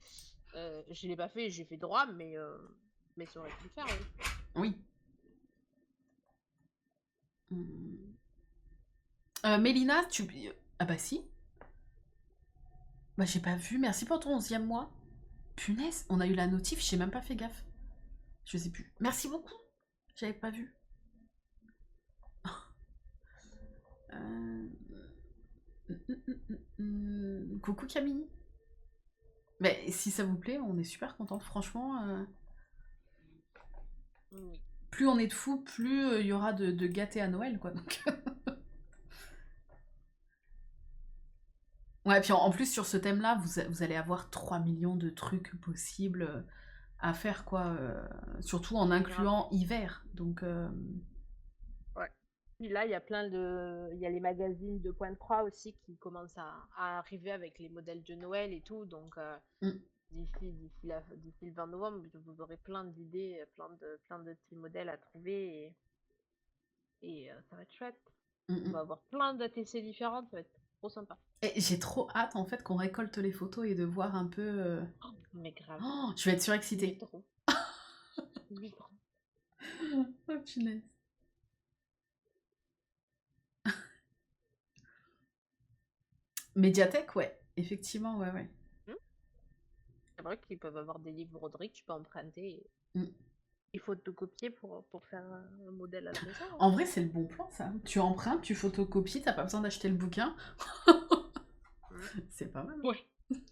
C: je l'ai pas fait. J'ai fait droit, mais ça aurait pu le faire. Oui.
A: Oui. Mélina, tu. Ah bah si. Bah j'ai pas vu. Merci pour ton 11e mois. Punaise, on a eu la notif, j'ai même pas fait gaffe. Je sais plus. Merci beaucoup. J'avais pas vu. Coucou Camille. Mais si ça vous plaît, on est super contente. Franchement,
C: Oui.
A: plus on est de fous, plus il y aura de gâtés à Noël, quoi. Donc. Ouais, puis en plus sur ce thème-là, vous allez avoir 3 millions de trucs possibles à faire, quoi. Surtout en incluant hiver. Donc.
C: Ouais. Puis là, il y a il y a les magazines de Point de Croix aussi qui commencent à arriver avec les modèles de Noël et tout. Donc,
A: Mm.
C: d'ici le 20 novembre, vous aurez plein d'idées, plein de petits modèles à trouver et ça va être chouette.
A: Mm,
C: On
A: mm.
C: va avoir plein d'ATC différentes, ça va être trop sympa.
A: Et j'ai trop hâte en fait qu'on récolte les photos et de voir un peu.
C: Mais grave,
A: Oh, je vais être
C: mais
A: surexcitée.
C: trop. Mais trop.
A: Oh, punaise. Médiathèque, ouais. Effectivement, ouais, ouais.
C: Hmm. C'est vrai qu'ils peuvent avoir des livres broderies que tu peux emprunter. Et
A: Mm.
C: il faut te copier pour faire un modèle à la maison.
A: En vrai, c'est le bon plan, ça. Tu empruntes, tu photocopies, t'as pas besoin d'acheter le bouquin.
C: Hmm.
A: C'est pas mal.
C: Ouais.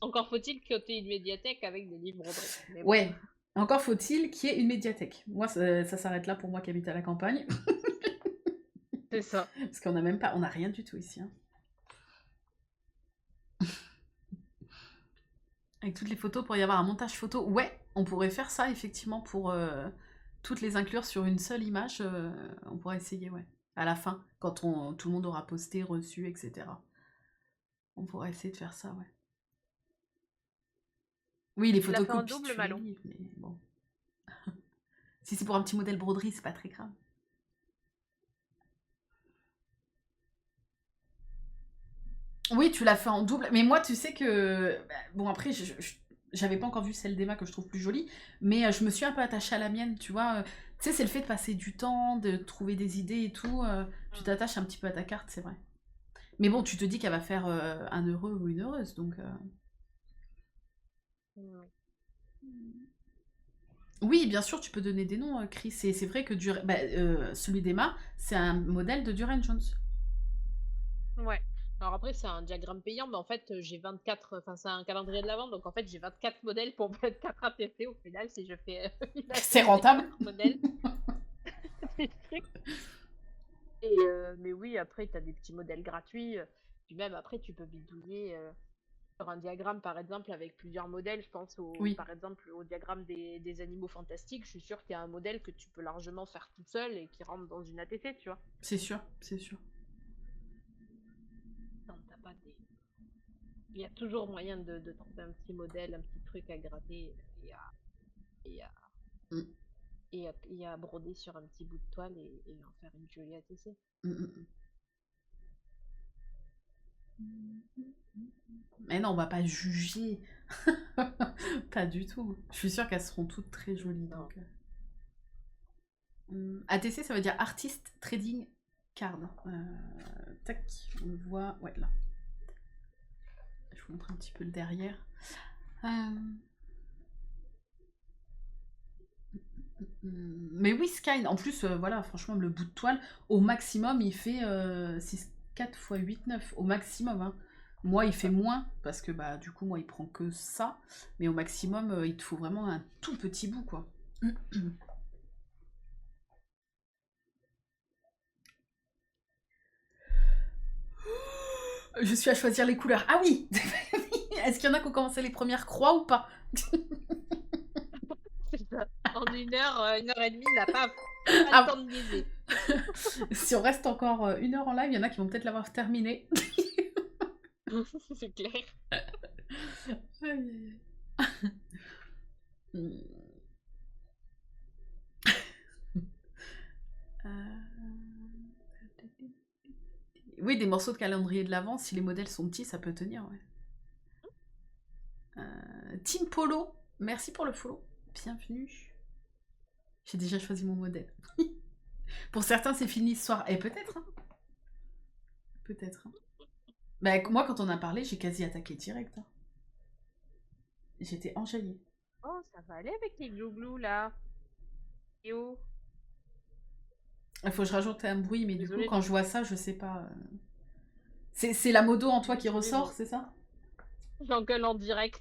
C: Encore faut-il que tu aies une médiathèque avec des livres broderies. Mais bon.
A: Ouais. Encore faut-il qu'il y ait une médiathèque. Moi, ça s'arrête là pour moi qui habite à la campagne.
C: C'est ça.
A: Parce qu'on a même pas, on a rien du tout ici. Hein. Avec toutes les photos pour y avoir un montage photo. Ouais, on pourrait faire ça effectivement pour toutes les inclure sur une seule image. On pourrait essayer, ouais. À la fin, quand tout le monde aura posté, reçu, etc. On pourrait essayer de faire ça, ouais. Oui, les
C: Tu l'as fait en
A: photocopies,
C: double,
A: tu les
C: Malon.
A: livres, mais bon. Si c'est pour un petit modèle broderie, c'est pas très grave. Oui, tu l'as fait en double. Mais moi, tu sais que... Bon, après, j'avais pas encore vu celle d'Emma que je trouve plus jolie, mais je me suis un peu attachée à la mienne, tu vois. Tu sais, c'est le fait de passer du temps, de trouver des idées et tout. Tu t'attaches un petit peu à ta carte, c'est vrai. Mais bon, tu te dis qu'elle va faire un heureux ou une heureuse, donc...
C: Ouais.
A: Oui, bien sûr, tu peux donner des noms, Chris. Et c'est vrai que celui d'Emma, c'est un modèle de Duran Jones.
C: Ouais. Alors après, c'est un diagramme payant, mais en fait, j'ai 24. Enfin, c'est un calendrier de l'avant, donc en fait, j'ai 24 modèles pour 24 ATC au final, si je fais une
A: C'est
C: ATC
A: rentable.
C: par modèle. Des trucs. Et mais oui, après, tu as des petits modèles gratuits. Puis même après, tu peux bidouiller sur un diagramme, par exemple, avec plusieurs modèles. Je pense,
A: Oui,
C: par exemple, au diagramme des animaux fantastiques. Je suis sûre qu'il y a un modèle que tu peux largement faire tout seul et qui rentre dans une ATC, tu vois.
A: c'est sûr, c'est sûr.
C: Non, t'as pas des... Il y a toujours moyen de trouver un petit modèle, un petit truc à gratter et à,
A: Mm,
C: et à broder sur un petit bout de toile et en faire une jolie ATC.
A: mm, mm. Mais non, on va pas juger. Pas du tout. Je suis sûre qu'elles seront toutes très jolies.
C: Non.
A: Donc, ATC, ça veut dire Artist Trading Card. Tac, on le voit. Ouais, là. Je vous montre un petit peu le derrière. Mais oui, Sky, en plus, voilà, franchement, le bout de toile, au maximum, il fait 4 x 8, 9. Au maximum, hein. Moi, il fait moins, parce que bah du coup, moi, il prend que ça. Mais au maximum, il te faut vraiment un tout petit bout, quoi. Je suis à choisir les couleurs. Ah oui. Est-ce qu'il y en a qui ont commencé les premières croix ou pas?
C: C'est ça. En 1 heure et demie, il n'a pas
A: Ah,
C: le temps de liser.
A: si on reste encore 1 heure en live, il y en a qui vont peut-être l'avoir terminé.
C: C'est clair.
A: Aïe, aïe, aïe. Oui, des morceaux de calendrier de l'avant, si les modèles sont petits, ça peut tenir, ouais. Team Polo, merci pour le follow. Bienvenue. J'ai déjà choisi mon modèle. Pour certains, c'est fini ce soir. Et peut-être. Hein. Peut-être. Hein. Bah, moi, quand on a parlé, j'ai quasi attaqué direct. Hein. J'étais enjaillée.
C: Oh, ça va aller avec les glouglous là. Yo.
A: Il faut que je rajoute un bruit, mais
C: Désolée.
A: du coup, quand je vois ça, je sais pas. C'est la modo en toi qui
C: Désolée,
A: ressort,
C: bon.
A: c'est ça?
C: J'engueule en direct.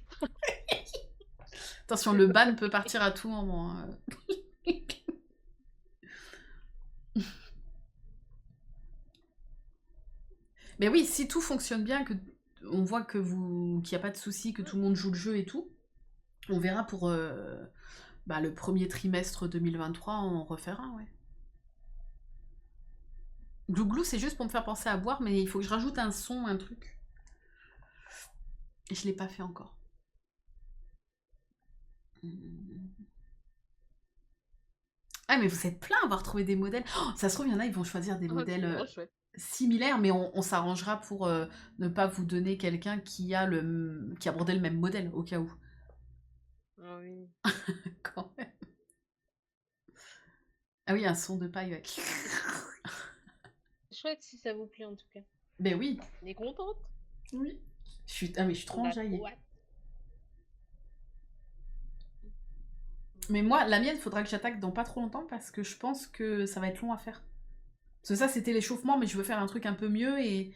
A: Attention, le ban peut partir à tout moment. Hein. Mais oui, si tout fonctionne bien, que on voit que qu'il n'y a pas de souci, que tout le monde joue le jeu et tout, on verra pour le premier trimestre 2023, on refera, ouais. Glouglou, c'est juste pour me faire penser à boire, mais il faut que je rajoute un son, un truc. Et je l'ai pas fait encore. Ah, mais vous êtes plein à avoir trouvé des modèles. Oh, ça se trouve, il y en a, ils vont choisir des modèles.
C: C'est trop chouette.
A: similaire, mais on s'arrangera pour ne pas vous donner quelqu'un qui a abordé le même modèle, au cas où.
C: Ah oui.
A: Quand même. Ah oui, un son de paille, ouais.
C: C'est chouette si ça vous plaît en tout cas.
A: Ben oui,
C: On est contente.
A: oui. Mais je suis trop
C: On a
A: enjaillée.
C: trop hâte.
A: Mais moi, la mienne, faudra que j'attaque dans pas trop longtemps parce que je pense que ça va être long à faire. Parce que ça, c'était l'échauffement, mais je veux faire un truc un peu mieux et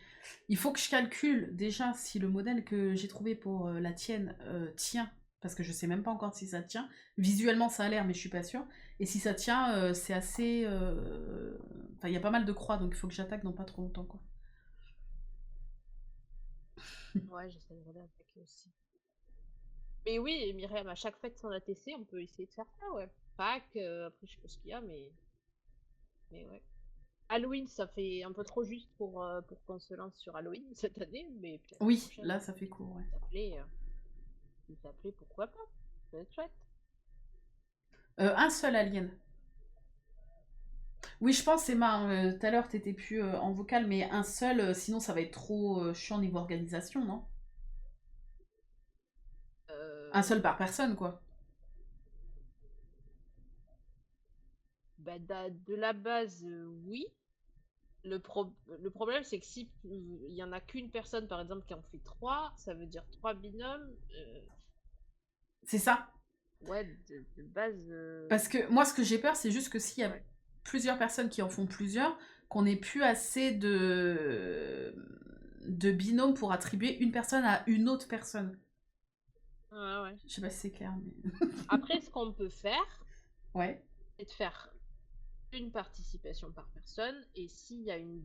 A: il faut que je calcule déjà si le modèle que j'ai trouvé pour la tienne tient. Parce que je sais même pas encore si ça tient. Visuellement, ça a l'air, mais je suis pas sûre. Et si ça tient, c'est assez. Enfin, il y a pas mal de croix, donc il faut que j'attaque dans pas trop longtemps, quoi.
C: Ouais, j'essaierai d'attaquer aussi. Mais oui, Myriam, à chaque fête sans ATC, on peut essayer de faire ça, ouais. Pâques, après je sais pas ce qu'il y a, mais ouais. Halloween, ça fait un peu trop juste pour qu'on se lance sur Halloween cette année, mais puis l'année
A: Oui,
C: prochaine,
A: là, ça fait court, ouais.
C: s'appeler, pourquoi pas? Ça va être chouette.
A: Un seul alien. Oui, je pense, Emma, hein, tout à l'heure, t'étais plus en vocal, mais un seul, sinon ça va être trop chiant niveau organisation, non? Un seul par personne, quoi.
C: Bah, de la base, oui. Le problème, c'est que si il y en a qu'une personne, par exemple, qui en fait 3, ça veut dire 3 binômes.
A: C'est ça.
C: Ouais, de base.
A: Parce que moi, ce que j'ai peur, c'est juste que s'il y a
C: Ouais.
A: plusieurs personnes qui en font plusieurs, qu'on n'ait plus assez de binômes pour attribuer une personne à une autre personne.
C: Ouais.
A: Je sais pas si c'est clair, mais...
C: Après, ce qu'on peut faire,
A: Ouais.
C: c'est de faire une participation par personne, et s'il y a une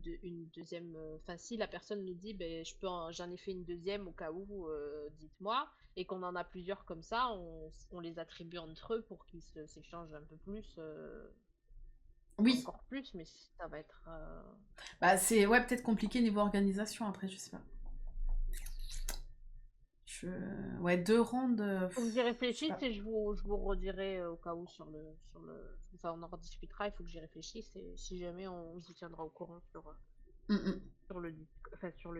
C: deuxième, enfin si la personne nous dit, ben j'en ai fait une deuxième au cas où, dites-moi, et qu'on en a plusieurs comme ça, on les attribue entre eux pour qu'ils s'échangent un peu plus,
A: Oui.
C: encore plus, mais ça va être.
A: Bah, c'est ouais, peut-être compliqué niveau organisation après, je sais pas. Ouais, 2 rounds.
C: Faut que j'y réfléchisse
A: pas.
C: et je vous redirai au cas où sur le. Enfin, on en rediscutera, il faut que j'y réfléchisse et si jamais on vous tiendra au courant sur le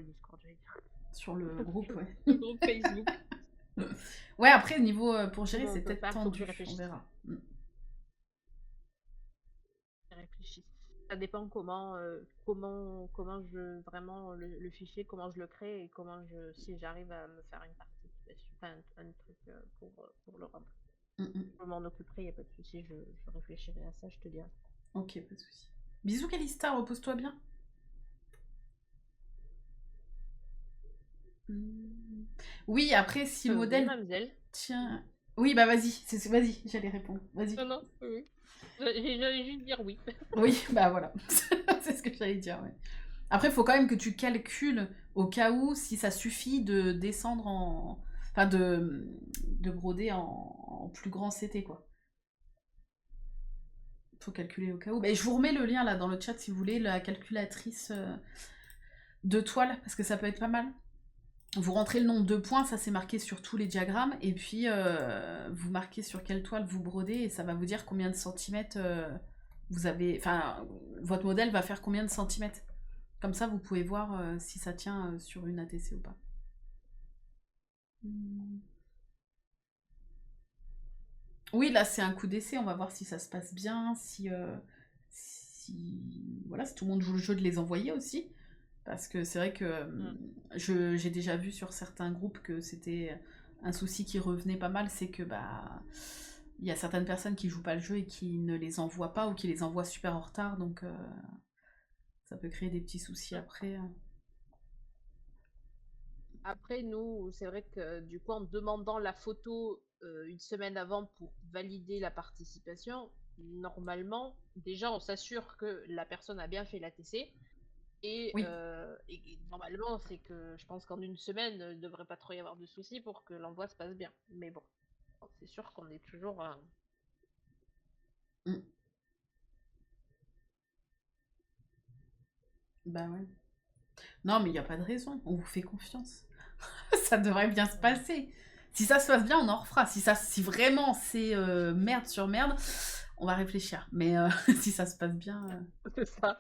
C: Discord, j'allais dire.
A: Sur le groupe, ouais.
C: Le groupe Facebook.
A: Ouais, après, niveau pour gérer,
C: Comment on
A: c'est
C: peut
A: peut-être
C: faire, faut que je
A: tendu, on
C: réfléchisse.
A: verra.
C: Réfléchisse. Ça dépend comment je vraiment le fichier, comment je le crée et si j'arrive à me faire une participation, enfin un truc pour le rendre. Je m'en occuperai, y a pas de souci, je réfléchirai à ça, je te dirai.
A: Ok, pas de souci. Bisous Calista, repose-toi bien. Oui, après, si le
C: Oui,
A: modèle
C: mademoiselle.
A: tient... Oui, bah vas-y, vas-y, j'allais répondre. Vas-y.
C: Non, oui. J'allais juste dire oui.
A: Oui, bah voilà. C'est ce que j'allais dire, ouais. Après, il faut quand même que tu calcules au cas où si ça suffit de descendre en... Enfin, de broder en plus grand CT, quoi. Faut calculer au cas où. Je vous remets le lien là dans le chat si vous voulez, la calculatrice de toile, parce que ça peut être pas mal. Vous rentrez le nombre de points, ça c'est marqué sur tous les diagrammes, et puis vous marquez sur quelle toile vous brodez, et ça va vous dire combien de centimètres vous avez... Enfin, votre modèle va faire combien de centimètres. Comme ça, vous pouvez voir si ça tient sur une ATC ou pas. Oui, là c'est un coup d'essai, on va voir si ça se passe bien, si voilà, si tout le monde joue le jeu de les envoyer aussi. Parce que c'est vrai que j'ai déjà vu sur certains groupes que c'était un souci qui revenait pas mal, c'est que bah il y a certaines personnes qui jouent pas le jeu et qui ne les envoient pas ou qui les envoient super en retard, donc ça peut créer des petits soucis après.
C: Après, nous, c'est vrai que du coup, en demandant la photo une semaine avant pour valider la participation, normalement, déjà, on s'assure que la personne a bien fait l'ATC. Et,
A: Oui.
C: et normalement, c'est que je pense qu'en une semaine, il ne devrait pas trop y avoir de soucis pour que l'envoi se passe bien. Mais bon, c'est sûr qu'on est toujours.
A: Bah ouais. Non, mais il n'y a pas de raison, on vous fait confiance. Ça devrait bien se passer. Si ça se passe bien, on en refera. Si vraiment c'est merde sur merde, On va réfléchir. Mais si ça se passe bien,
C: C'est ça.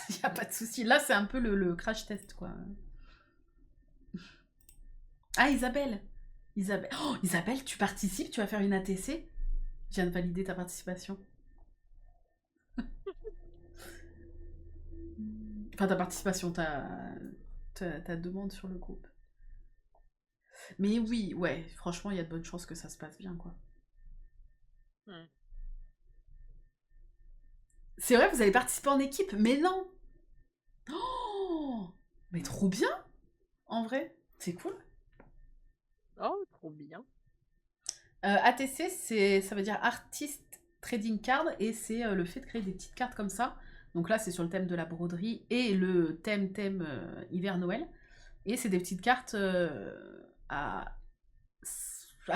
A: il n'y a pas de souci. Là, c'est un peu le crash test, quoi. Ah, Isabelle! Isabelle, oh, Isabelle, tu participes? Tu vas faire une ATC? Je viens de valider ta participation. Enfin, ta participation, ta demande sur le groupe. Mais oui, ouais, franchement, il y a de bonnes chances que ça se passe bien, quoi.
C: Hmm.
A: C'est vrai, vous allez participer en équipe? Mais non! Oh! Mais trop bien! En vrai, c'est cool.
C: Oh, trop bien.
A: ATC, ça veut dire Artist Trading Card, et c'est le fait de créer des petites cartes comme ça. Donc là, c'est sur le thème de la broderie et le thème hiver-Noël. Et c'est des petites cartes à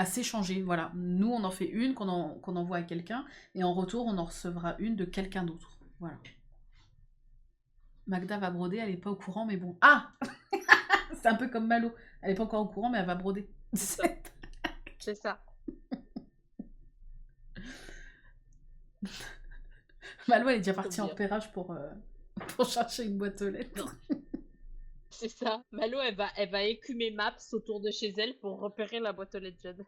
A: s'échanger. Voilà. Nous, on en fait une qu'on envoie à quelqu'un, et en retour, on en recevra une de quelqu'un d'autre. Voilà. Magda va broder, elle est pas au courant, mais bon. Ah! C'est un peu comme Malo. Elle est pas encore au courant, mais elle va broder.
C: C'est ça.
A: Malo, elle est déjà partie
C: Trop
A: en
C: bien.
A: repérage pour chercher une boîte aux lettres.
C: C'est ça. Malo, elle va écumer Maps autour de chez elle pour repérer la boîte aux lettres jeune.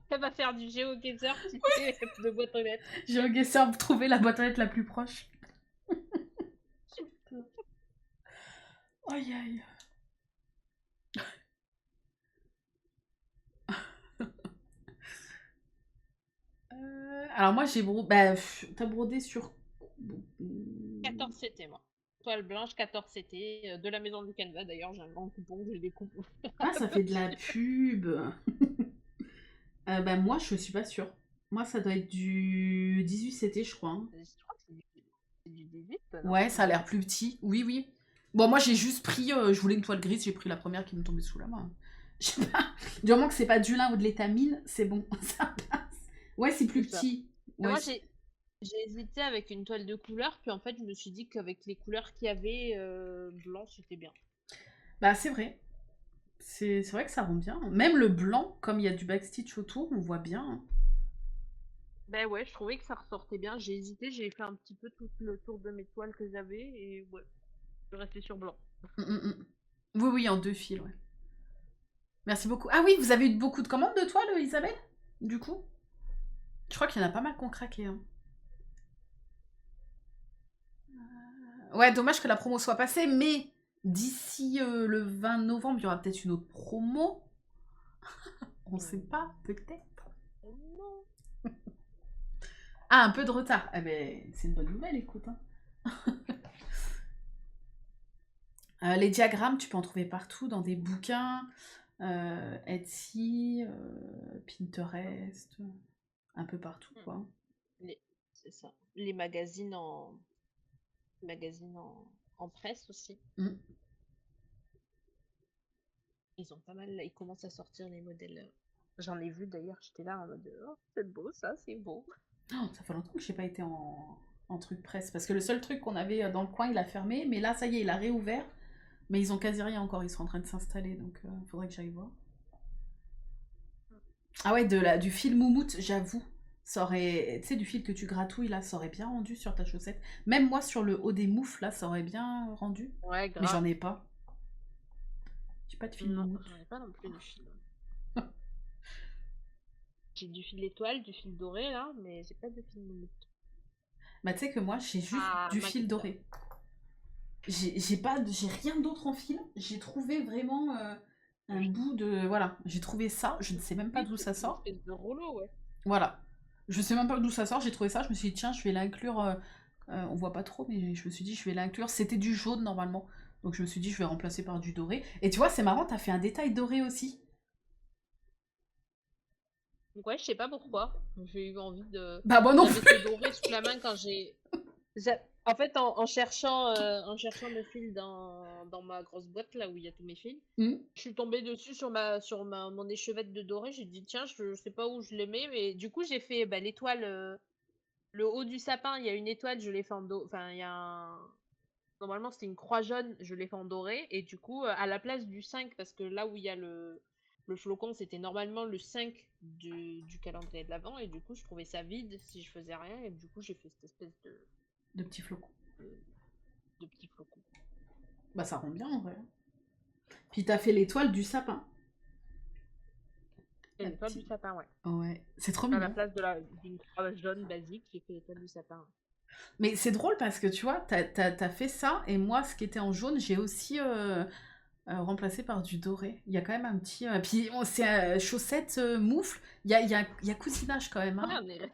C: Elle va faire du GeoGuessr, tu sais, de boîte aux lettres.
A: J'ai essayé de trouver la boîte aux lettres la plus proche. Aïe aïe. Alors moi j'ai brodé. Bah, t'as brodé sur.
C: 14 CT, moi. Toile blanche, 14 CT, de la maison du Canva. D'ailleurs, j'ai un grand coupon que je découpe.
A: Ah, ça fait de la pub. Bah moi je suis pas sûre. Moi ça doit être du 18 CT je crois. Hein.
C: Je crois que c'est du 18, non?
A: Ouais, ça a l'air plus petit. Oui, oui. Bon, moi j'ai juste pris. Je voulais une toile grise, j'ai pris la première qui me tombait sous la main. Je sais pas. Du moment que c'est pas du lin ou de l'étamine, c'est bon. Ça passe. Ouais, c'est plus
C: C'est ça.
A: petit. Ouais,
C: Moi, j'ai hésité avec une toile de couleur, puis en fait, je me suis dit qu'avec les couleurs qu'il y avait, blanc, c'était bien.
A: Bah, c'est vrai. C'est vrai que ça rend bien. Même le blanc, comme il y a du backstitch autour, on voit bien. Hein.
C: Ben ouais, je trouvais que ça ressortait bien. J'ai hésité, j'ai fait un petit peu tout le tour de mes toiles que j'avais, et ouais, je suis restée sur blanc.
A: Mm, mm, mm. Oui, oui, en 2 fils, ouais. Merci beaucoup. Ah oui, vous avez eu beaucoup de commandes de toiles, Isabelle? Du coup? Je crois qu'il y en a pas mal qui ont craqué. Hein. Ouais, dommage que la promo soit passée, mais d'ici le 20 novembre, il y aura peut-être une autre promo. On sait pas, peut-être.
C: Oh non.
A: Ah, un peu de retard. Eh ben, c'est une bonne nouvelle, écoute. Hein. Les diagrammes, tu peux en trouver partout, dans des bouquins, Etsy, Pinterest, un peu partout, quoi.
C: C'est ça. Les magazines en presse aussi.
A: Mm.
C: Ils ont pas mal, ils commencent à sortir les modèles. J'en ai vu d'ailleurs, j'étais là en mode oh, c'est beau ça, c'est beau.
A: Oh, ça fait longtemps que je n'ai pas été en truc presse, parce que le seul truc qu'on avait dans le coin, il a fermé, mais là, ça y est, il a réouvert. Mais ils ont quasi rien encore, ils sont en train de s'installer, donc faudrait que j'aille voir. Ah ouais, du fil moumoute, j'avoue. Ça aurait, tu sais, du fil que tu gratouilles, là, ça aurait bien rendu sur ta chaussette. Même moi, sur le haut des moufles, là, ça aurait bien rendu.
C: Ouais,
A: Mais j'en
C: grave.
A: ai pas. J'ai pas de fil
C: Non,
A: moumoute.
C: j'en ai pas non plus de fil. J'ai du fil étoile, du fil doré là, mais j'ai pas de fil moumoute.
A: Bah, tu sais que moi, j'ai juste
C: Ah,
A: du
C: ma
A: fil
C: guitare.
A: doré. J'ai rien d'autre en fil. J'ai trouvé vraiment un bout de... Voilà, j'ai trouvé ça. Je ne sais même pas
C: Oui,
A: d'où
C: c'est
A: ça
C: une
A: sort.
C: espèce de rouleau, ouais.
A: Voilà. Je sais même pas d'où ça sort. J'ai trouvé ça. Je me suis dit, tiens, je vais l'inclure. On voit pas trop, mais je me suis dit, je vais l'inclure. C'était du jaune normalement. Donc je me suis dit, je vais remplacer par du doré. Et tu vois, c'est marrant, t'as fait un détail doré aussi.
C: Donc ouais, je sais pas pourquoi. J'ai eu envie de.
A: Bah, moi non
C: J'avais
A: plus.
C: ce doré sous la main quand En fait, en cherchant mes fils dans ma grosse boîte là où il y a tous mes fils,
A: Hmm.
C: je suis tombée dessus mon échevette de doré. J'ai dit tiens, je sais pas où je l'ai mis, mais du coup j'ai fait l'étoile, le haut du sapin. Il y a une étoile, je l'ai fait en doré. Enfin, il y a normalement c'était une croix jaune, je l'ai fait en doré. Et du coup, à la place du 5, parce que là où il y a Le flocon, c'était normalement le 5 du calendrier de l'Avent, et du coup, je trouvais ça vide si je faisais rien, et du coup, j'ai fait cette espèce
A: De petits flocons.
C: de petit flocon.
A: Bah ça rend bien en vrai. Puis t'as fait l'étoile du sapin.
C: Et
A: La
C: l'étoile
A: petite-
C: du sapin, ouais.
A: Ouais, c'est trop
C: À la
A: mignon.
C: place d'une croix jaune basique, j'ai fait l'étoile du sapin.
A: Mais c'est drôle parce que tu vois, t'as fait ça, et moi, ce qui était en jaune, j'ai aussi remplacé par du doré. Il y a quand même un petit... puis c'est chaussettes, moufle, il y a cousinage quand même.
C: Ouais,
A: Hein.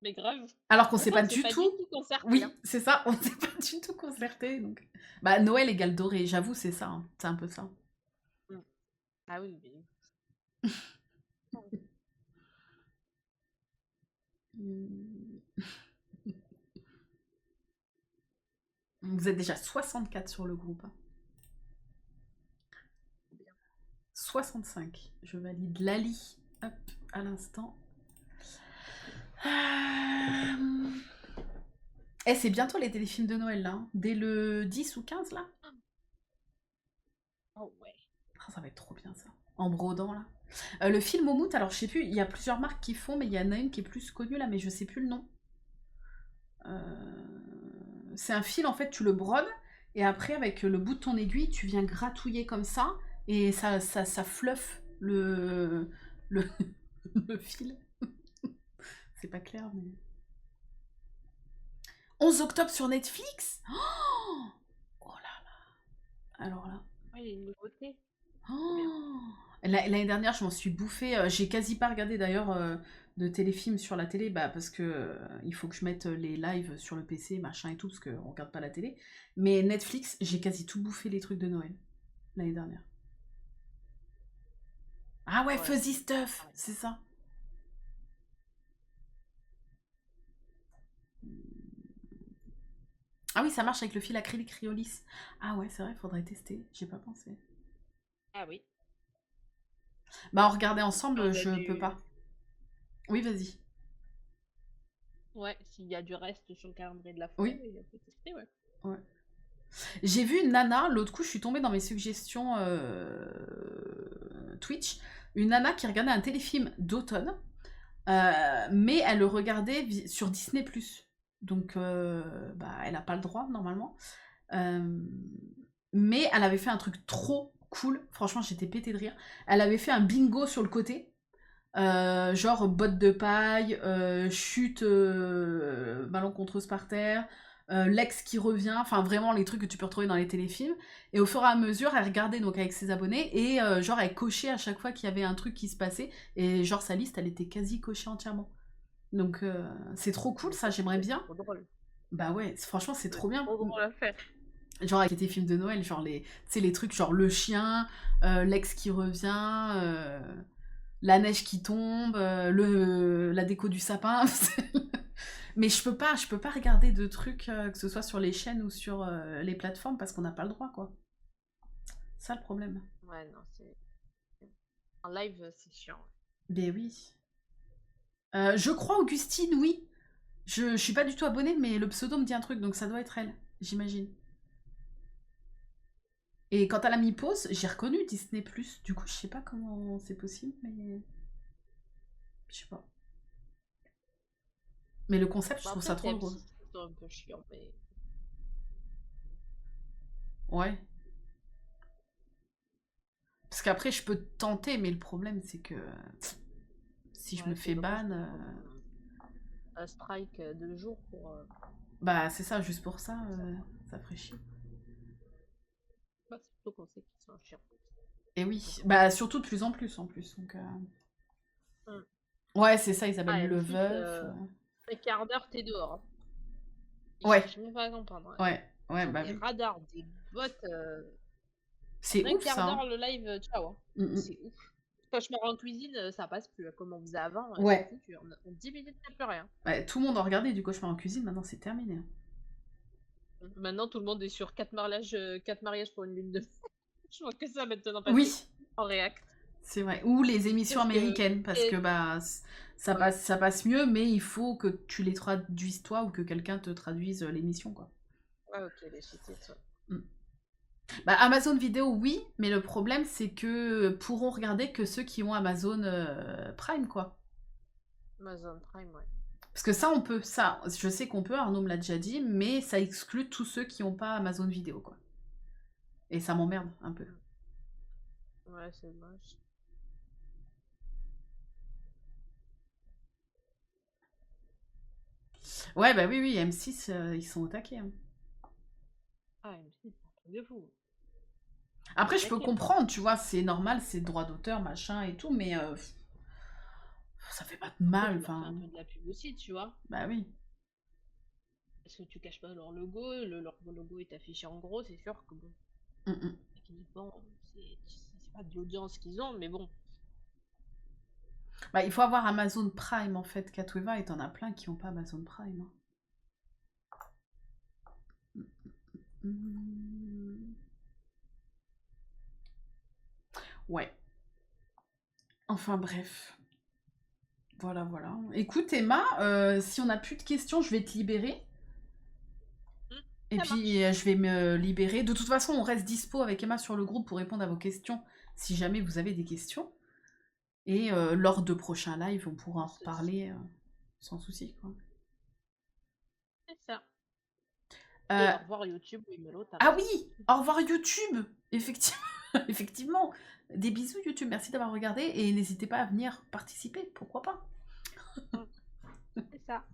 C: mais grave.
A: Alors qu'on
C: Ouais,
A: sait
C: on
A: pas
C: s'est
A: du
C: pas du
A: tout.
C: tout concerté.
A: Oui,
C: Hein.
A: c'est ça, on s'est pas du tout concerté. Donc... Bah Noël égale doré, j'avoue, c'est ça. Hein. C'est un peu ça.
C: Ah oui, mais...
A: Vous êtes déjà 64 sur le groupe. Hein. 65. Je valide Lali. Hop, à l'instant. Eh, c'est bientôt les téléfilms de Noël, là. Hein. Dès le 10 ou 15, là.
C: Oh ouais.
A: Ah, ça va être trop bien, ça. En brodant, là. Le film au mout, alors je sais plus, il y a plusieurs marques qui font, mais il y en a une qui est plus connue, là, mais je sais plus le nom. C'est un fil, en fait, tu le brodes, et après, avec le bout de ton aiguille, tu viens gratouiller comme ça, et ça fluffe le fil. C'est pas clair, mais... 11 octobre sur Netflix. Oh là là. Alors là...
C: Ouais, il y a une nouveauté.
A: Oh L'année dernière, je m'en suis bouffée. J'ai quasi pas regardé d'ailleurs de téléfilms sur la télé, bah, parce que il faut que je mette les lives sur le PC, machin et tout, parce qu'on regarde pas la télé. Mais Netflix, j'ai quasi tout bouffé les trucs de Noël l'année dernière. Ah ouais,
C: Ouais.
A: Fuzzy Stuff, c'est ça. Ah oui, ça marche avec le fil acrylique Riolis. Ah ouais, c'est vrai, faudrait tester. J'ai pas pensé.
C: Ah oui.
A: Bah, en regarder ensemble,
C: On
A: je
C: a
A: peux pas. Oui, vas-y.
C: Ouais, s'il y a du reste sur le calendrier de la
A: Oui.
C: il peut tester, ouais.
A: Ouais. J'ai vu une nana, l'autre coup, je suis tombée dans mes suggestions Twitch, une nana qui regardait un téléfilm d'automne, mais elle le regardait sur Disney+. Donc, bah, elle n'a pas le droit, normalement. Mais elle avait fait un truc trop cool. Franchement, j'étais pétée de rire. Elle avait fait un bingo sur le côté. Genre bottes de paille, chute malencontreuse par terre, l'ex qui revient, enfin vraiment les trucs que tu peux retrouver dans les téléfilms. Et au fur et à mesure, elle regardait donc avec ses abonnés et genre elle cochait à chaque fois qu'il y avait un truc qui se passait. Et genre sa liste, elle était quasi cochée entièrement. Donc c'est trop cool ça, j'aimerais bien.
C: Trop drôle.
A: Bah ouais, franchement c'est trop bien.
C: Trop drôle à faire.
A: Genre avec les films de Noël, genre tu sais, les trucs genre le chien, l'ex qui revient, la neige qui tombe, la déco du sapin. Mais je peux pas regarder de trucs, que ce soit sur les chaînes ou sur les plateformes, parce qu'on n'a pas le droit, quoi. C'est ça le problème.
C: Ouais, non, c'est... En live, c'est chiant.
A: Ben oui. Je crois, Augustine, oui. Je suis pas du tout abonnée, mais le pseudo me dit un truc, donc ça doit être elle, j'imagine. Et quand elle a mis pause, j'ai reconnu Disney+. Du coup, je sais pas comment c'est possible, mais... Je sais pas. Mais le concept, je trouve ça trop drôle.
C: C'est un peu chiant, mais...
A: Ouais. Parce qu'après, je peux tenter, mais le problème, c'est que... Si je me fais ban...
C: Un strike de jour pour...
A: Bah, c'est ça, juste pour ça, ça ferait chier.
C: Bah, c'est plutôt qu'on sait qu'ils sont chiants.
A: Et oui, bah, surtout de plus en plus, donc... Ouais, c'est ça, Isabelle Le Veuf.
C: Un quart d'heure, t'es dehors. Hein.
A: Ouais.
C: Je ne pas à comprendre.
A: Ouais, bah
C: des
A: oui.
C: radars, des bots...
A: C'est ouf,
C: un quart
A: ça.
C: d'heure, le live, ciao. Hein. C'est ouf. Cauchemar en cuisine, ça passe plus. Comme on faisait avant,
A: ouais.
C: c'est foutu. En 10 minutes, t'as plus rien.
A: Ouais, tout le monde a regardé du Cauchemar en cuisine, maintenant c'est terminé.
C: Maintenant, tout le monde est sur 4 mariages pour une lune de fête. Je vois que ça maintenant.
A: Oui.
C: En React.
A: C'est vrai. Ou les émissions américaines, parce que bah, ça passe mieux, mais il faut que tu les traduises toi ou que quelqu'un te traduise l'émission, quoi.
C: Ouais, ok, les sous-titres.
A: Bah, Amazon Vidéo, oui, mais le problème, c'est que pourront regarder que ceux qui ont Amazon Prime, quoi.
C: Amazon Prime, ouais.
A: Parce que ça, on peut, ça, je sais qu'on peut, Arnaud me l'a déjà dit, mais ça exclut tous ceux qui n'ont pas Amazon Vidéo, quoi. Et ça m'emmerde un peu.
C: Ouais, c'est moche.
A: Ouais, bah oui, oui, M6, ils sont au taquet, hein.
C: Ah, c'est un truc de fou.
A: Après, je peux
C: Taquet.
A: comprendre, tu vois, c'est normal, c'est droit d'auteur, machin et tout, mais ça fait pas de
C: Après,
A: mal,
C: tu leur fais un
A: enfin,
C: peu de la pub aussi, tu vois.
A: bah oui.
C: Parce que tu caches pas leur logo, leur logo est affiché en gros, c'est sûr que bon,
A: Mm, mm.
C: techniquement, c'est pas de l'audience qu'ils ont, mais bon.
A: Bah, il faut avoir Amazon Prime, en fait, Catweva, et t'en as plein qui n'ont pas Amazon Prime, hein. Mm. Ouais. Enfin, bref. Voilà, voilà. Écoute, Emma, si on n'a plus de questions, je vais te libérer. Et
C: Ça
A: puis,
C: marche.
A: je vais me libérer. De toute façon, on reste dispo avec Emma sur le groupe pour répondre à vos questions, si jamais vous avez des questions. Et lors de prochains lives, on pourra en reparler sans souci, quoi.
C: C'est ça.
A: Euh,
C: Et au revoir YouTube, oui, Melo, t'as
A: Ah
C: raison.
A: oui, au revoir YouTube. Effectivement, effectivement. Des bisous YouTube, merci d'avoir regardé et n'hésitez pas à venir participer, pourquoi pas.
C: C'est ça.